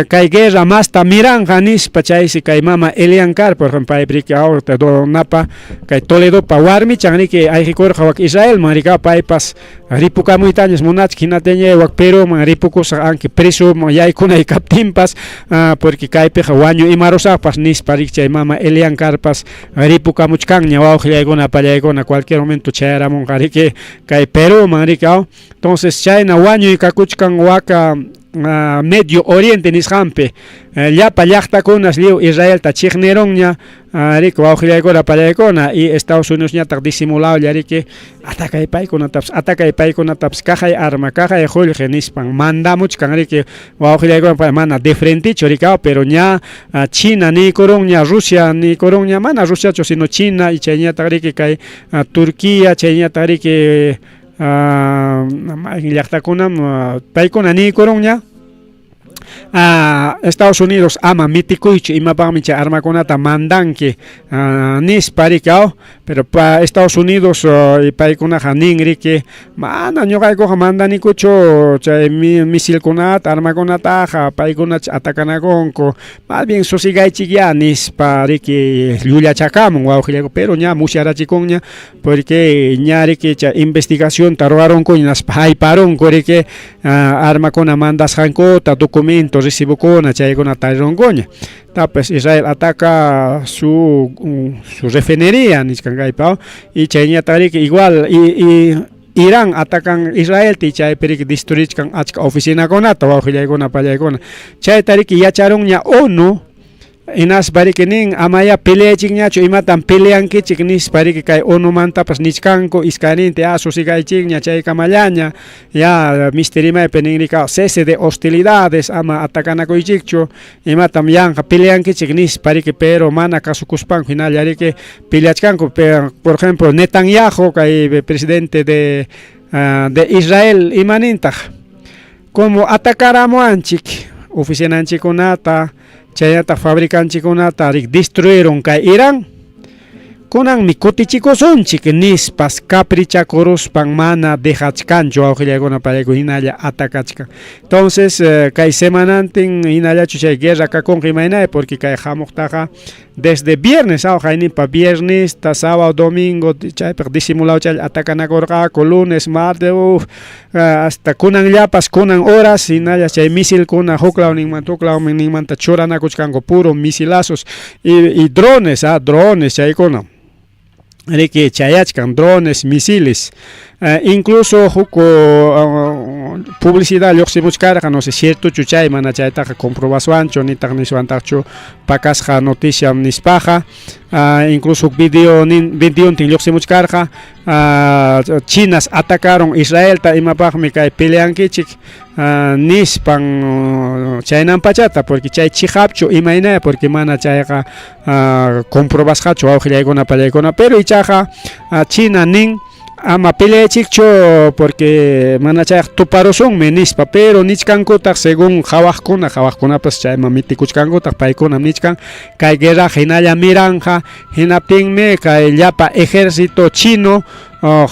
kay guerra masta miranja nispa chaysi kay mama Eliankar por ejemplo paybriki ahorita donapa kay Toledo pa warmi chanriki ayrikurqa wak Israel man rikao paypas ripukamuytañas munachki hinateña wak Perú man ripukusa anki preso yaykuna y kaptinpas porque kaypiqa wañu imarusaqpas nispa rik chay mama Eliankarpas ripukamuchkanña wawqillaykuna pallaykuna cualquier momento chayaramunqa riki kay Perú man rikao entonces chayna wañu y kakuchkan waka Medio Oriente nisqanpi llapa llaqtakunas liw Israel ta chiqnironña riki wawqillaykuna pallaykuna y Estados Unidos ñataq disimulado riki atacay paykunatapas kajay arma kajay qullqi nispan mandamuchkan riki wawqillaykuna mana de frenticho rikao pero ña China nikurunña Rusia nikurunña mana Rusiacho sino China y chay ñataq riki kay Turquía chay ñataq riki llaqtakunam paykuna nikurunña Estados Unidos ama mitikuychu imapaqmi chay armakunata mandanki nispa rikao pero pa Estados Unidos paykunaqa nin riki mana ñuqaykuqa mandanikuchu chay misilkunata armakunataqa paykunacha atacanakunku más bien sosigaychik ya nispa riki llullachakamun wawqillayku pero ña musyarachikunña porque ña riki chay investigacionta ruwarunkuña naspa hayparunku riki armakuna mandasqankuta documentos recibukuna chaykuna tarirunkuña tapas Israel ataca su refinería nisqankaypa y chayñata riki igual y Irán atacan Israel ti chaypi destruichkan achka oficinakunata wawqillaykuna pallaykuna chayta riki yacharunña ONU inas bariki nin amaya peleachikñachu imatan peleankichik nispa riki kay ONU mantapas nichkanku iskaninti susigaychikña chay kamallaña ya misterimaypi nin rika cese de hostilidades ama atakanakuychikchu imatam yanqa peleankichik nispa riki pero mana kasukuspanku hinalla riki peleachkanku por ejemplo Netanyahu kay presidente de Israel imanintaq como atacaramuanchik oficinanchikunata chayata fabricanchikunata destruyeron kay Irán kunanmi kutichikusunchik nispas caprichakuruspan mana dejachkanchu wawqillaykuna pallaykuna hinalla atacachkan entonces kay semanantin hinallachu chay guerra kakunqa imaynay porque kay hamuqtaqa desde viernes haynipa viernes ta sábado domingo chaypiq disimulado chay atacanakurqaku lunes martes hasta kunanllapas kunan horas hinalla chay misilkuna huklaw ninmanta churanakuchkanku puro misilazos y drones drones chaykuna riki chayachkan drones misiles incluso huko publicidad lluqsimuchkarqa no sé cierto chuchay mana chaytaqa comprobacioncho nitaq niswantachu pakasqa noticia nispaqa incluso video tin lluqsimuchkarqa chinas atacaron Israelta imapaqmi kay peleankichik nispan chaynan pachata porque chay chihapchu imaynaya porque mana chayqa comprobasqachu awqillaykuna pallaykuna pero ichaqa China nin ama peleachikchu porque mana chay tuparusunmi nispa pero nichkankutaq según qhawaqkunapas chayman mitikuchkankutaq paykuna nichkan kay guerra hinalla miranja hinaptinmi kay llapa ejército chino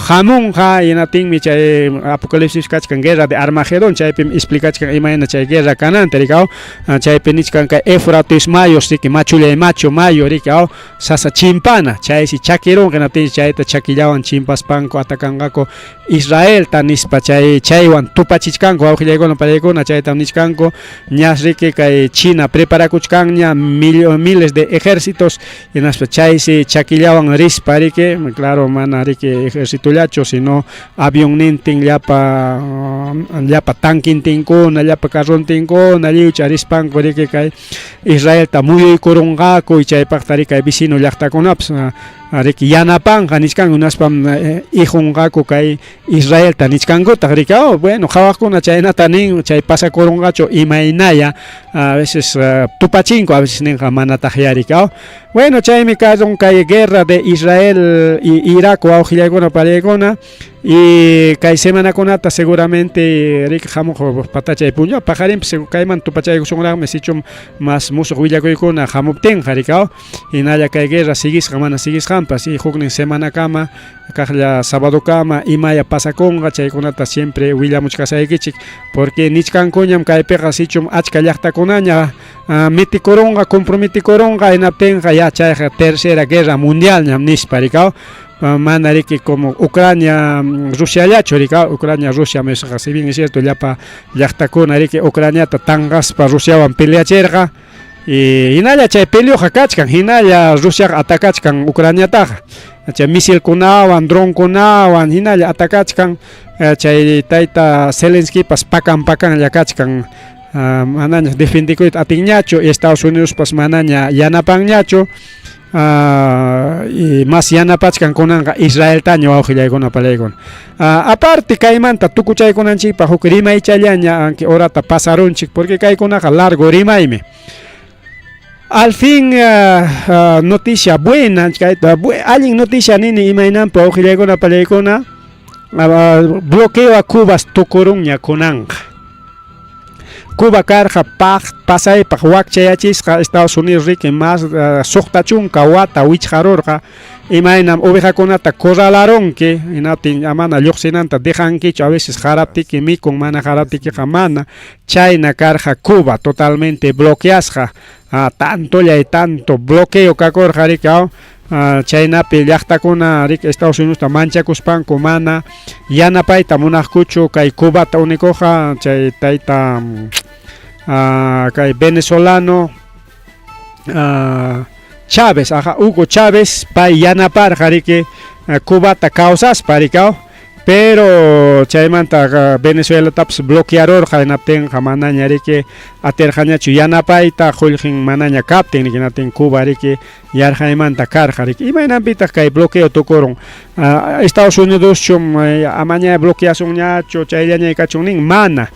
hamunqa hinatinmi chay apocalipsis kachkan guerra de Armagedón chaypi explicachkan imayna chay guerra kananta rikaw chaypi nichkan kay Éufrates mayo siki machullay mayo rikaw sasa chimpana chaysi chakirun hinatin chayta chakillawan chimpaspanku atakanqaku Israelta nispa chaywan tupachichkanku awqillaykuna pallaykuna chayta nichkanku ñas riki kay China preparakuchkanña miles de ejércitos hinaspa chaysi chakillawan rispa riki claro mana riki ejércitollachu sino avión nintin llapa tanquintinkuna llapa carrontinkuna lliwcha rispanku riki kay Israelta muyuykurunqaku y chaypaqta riki kay vecino llaqtakunapas riki yanapanqa nichkanku unaspam hijunqaku kay Israelta nichkankutaq riki bueno qhawaqkuna chaynata nin chay pasakurunqachu imaynaya a veces tupachinku a veces ninqa manataq riki bueno chaymi karun kay guerra de Israel y Irak awqillaykuna pallaykuna y kay semanakunata seguramente riki hamuq patachay puña pajarinpis kayman tupachaykusunraqmi sichum mas musuq willakuykuna hamuptinqa riki hinalla kay guerra sigisqa mana sigisqanpas y huknin semanakama kaqlla sabadokama imaya pasakunqa chaykunata siempre willamuchkasaykichik porque nichkankuñam kaypiqa sichum achka llaqtakunaña mitikurunqa comprometirunqa hinaptinqa ya chayqa tercera guerra mundial ñam nispa riki mana riki como Ucrania Rusiallachu riki Ucrania Rusia mesqa si bien es cierto llapa llaqtakuna riki Ucraniata tanqaspa Rusiawan peleachirqa y hinalla chay peleoqa kachkan hinalla Rusiaqa atacachkan Ucraniataqa chay misilkunawan dronkunawan hinalla atacachkan chay tayta Zelenskipas pakan llakachkan manaña defendikuyta atinñachu Estados Unidos pas manaña yanapanñachu y más yanapachkan kunanqa Israeltaña awqillaykuna pallaykuna aparte kaymanta tukuchaykunanchikpa huk rimaychallaña anki orata pasarunchik porque kaykunaqa largo rimaymi al fin noticia buena allin noticia nini imaynanpi awqillaykuna pallaykuna bloqueo a Cubas tukurunña kunanqa Cuba karqa pasaypaq wakchayachisqa Estados Unidos riki mas suqtachunqa wata wichqarurqa imaynam ovejakunata corralarunki hinatin mana lluqsinanta dejankichu a veces haraptiki mikun mana haraptikiqa mana chayna karqa Cuba totalmente bloqueasqa tanto bloqueo kakurqa riki chaynapi llaqtakuna riki Estados Unidos manchakuspanku mana yanapayta munaqkuchu kay Cubata unikuqa chay tayta kay venezolano Chávez Hugo Chávez pay yanaparqa riki Cubata kawsaspa riki pero chaymanta Venezuelatapas bloquearurqa hinaptinqa manaña riki atirqañachu yanapayta qullqin manaña kaptin riki hinatin Cuba riki yarqaymanta karqa riki imaynanpitaq kay bloqueo tukurun Estados Unidos chum amaña bloqueasunñachu chayllañaykachun nin mana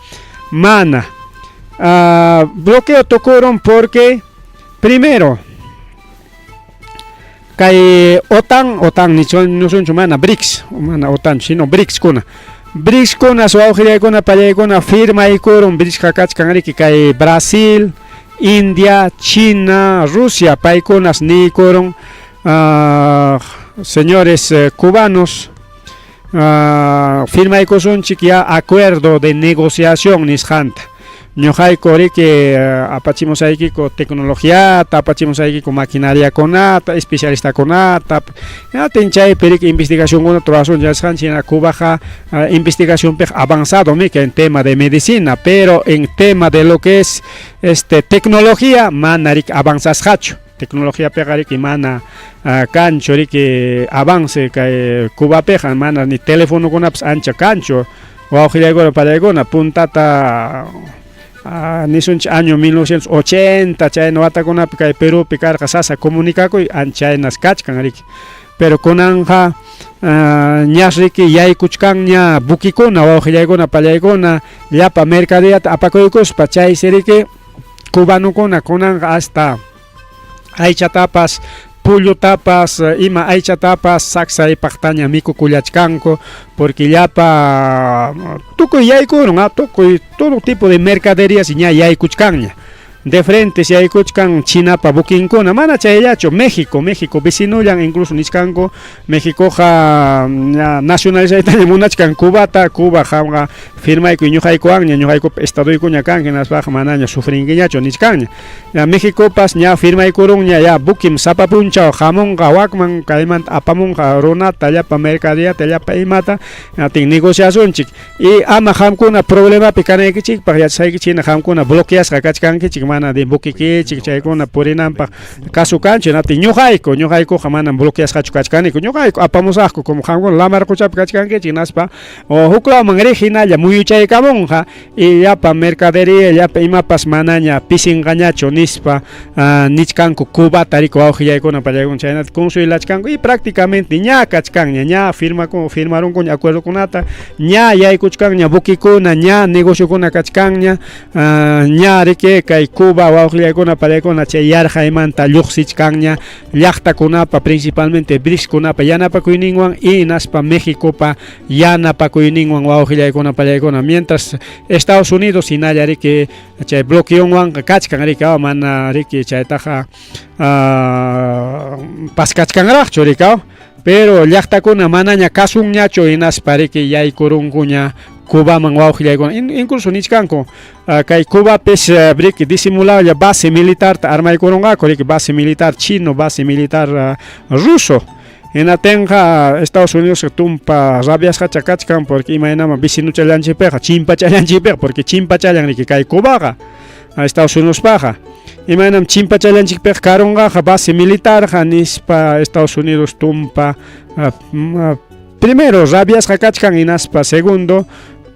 bloqueo tukurun porque primero kay OTAN nichunchu mana BRICS mana OTAN sino BRICS kuna su awqillaykuna pallaykuna firmaykurun BRICS kachkan riki kay Brasil India China Rusia paykunas niykurun señores cubanos firmaykusunchik ya acuerdo de negociación nisqanta ñuqayku riki apachimusaykiku tecnologiata apachimusaykiku maquinariakunata especialistakunata ñatin chaypi riki investigacionkunata ruwasunchasqanchik Cubaqa investigacionpi avanzado mika en tema de medicina pero en tema de lo que es tecnología mana riki avanzasqachu tecnología piqa riki mana kanchu riki avance kay Cubapiqa mana ni teléfonokunapas ancha kanchu wawqillaykuna pallaykuna puntata nisunchik año 1980 chayna watakunapi kay Perupi karqa sasa comunicakuy anchaynas kachkan riki pero kunanja ñas riki yaykuchkan ña bukikuna wawqillaykuna pallaykuna llapa mercadeata apakuykuspa chaysi riki cubanukuna kunanja hasta aychatapas pullutapas ima aychatapas saksaypaqtaña mikukullachkanku porque llapa tukuy yaykurun tukuy todo tipo de mercaderías ña yaykuchkanña de frente si yaykuchkan Chinapa bukinkuna mana chayllachu México vecinollan incluso niskanku Mexicoja nacionalizaytaña munachkan Cubata Cuba hamqa firmayku ñuqaykuwanña ñuqaykupa estaduykuña kanki naspaqa manaña sufrinkiñachu niskanña Mexicopas ña firmaykurunña ya bukim sapa punchaw hamunqa wakman kaymanta apamunqa runata llapa mercadeata llapa imata tin negociacionchik y ama hamkuna problemapi kanaykichikpaq yachasaykichina hamkuna bloqueasqa kachkankichik mana de bukikichik chaykuna purinanpaq caso kanchik natin ñuqaykuqa mana bloqueasqachu kachkaniku ñuqayku apamusaqku como hamkuna lamarquchapi kachkankichik naspa o huklawman riq hinalla muyuchaykamunqa y llapa mercadería llapa imapas manaña pisinqañachu nispa nichkanku Cubata riku wawqillaykuna pallaykuna chaynata consuilachkanku y prácticamente ña kachkanña ña firmarunkuña acuerdokunata ña yaykuchkanña bukikuna ña negociokuna kachkanña ña riki kay Cuba wawqillaykuna pallaykuna chay yarqaymanta lluqsichkanña llaqtakunapa principalmente BRICSkunapa yanapakuyninwan y naspa Méxicopa yanapakuyninwan wawqillaykuna pallaykuna mientras Estados Unidos hinalla riki chay bloqueonwan kachkan riki mana riki chaytaqa paskachkanraqchu riki pero llaqtakuna manaña kasunñachu hinaspa riki yaykurunkuña Cubaman wawqillaykuna incluso nichkanku kay Cubapis riki disimulawlla base militar armaykurunqaku riki base militar chino base militar ruso hinatinqa Estados Unidos tumpa rabiasqacha kachkan porque imaynama vecinuchallanchikpiqa chimpachallanchikpiqa porque chimpachallan riki kay Cubaqa Estados Unidos paqa imaynam chimpachallanchikpiqa karunqaqa base militarqa nispa Estados Unidos tumpa primero rabiasqa kachkan hinaspa segundo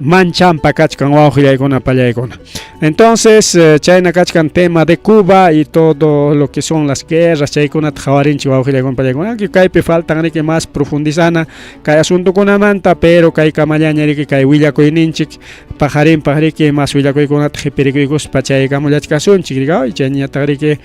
manchampa kachkan wawqillaykuna pallaykuna entonces chayna kachkan tema de Cuba y todo lo que son las guerras chaykunata hawarinchik wawqillaykuna pallaykuna kaypi faltan riki más profundizana kay asuntokunamanta pero kay kamallaña riki kay willakuyninchik pajarinpaq riki más willakuykunata qhipirikuykuspa chaykamullachkasunchik riki chayñataq riki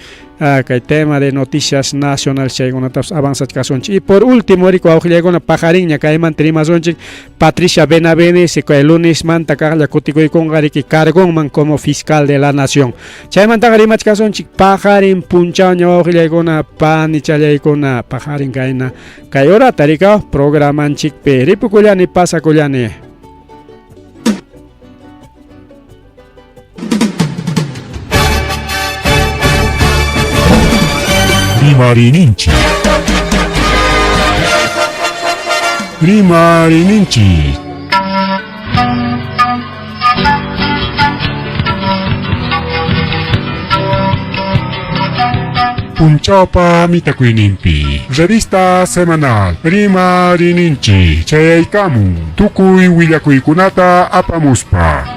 kay tema de noticias nacionales chaykunatas avanzachkasunchik y por último riki wawqillaykuna pajarinña kaymanta rimasunchik Patricia Benavides kay lunes manta kaqlla kutikuykunqa riki cargonman como fiscal de la nación chaymantaqa rimachkasunchik pajarin punchawña wawqillaykuna panichalyaykuna pajarin kayna kay horata riki programanchikpi ripukullani pasakullani Rimarininchi. Punchawpa mitakuyninpi revista semanal Rimarininchi chayaykamun tukuy willakuykunata apamuspa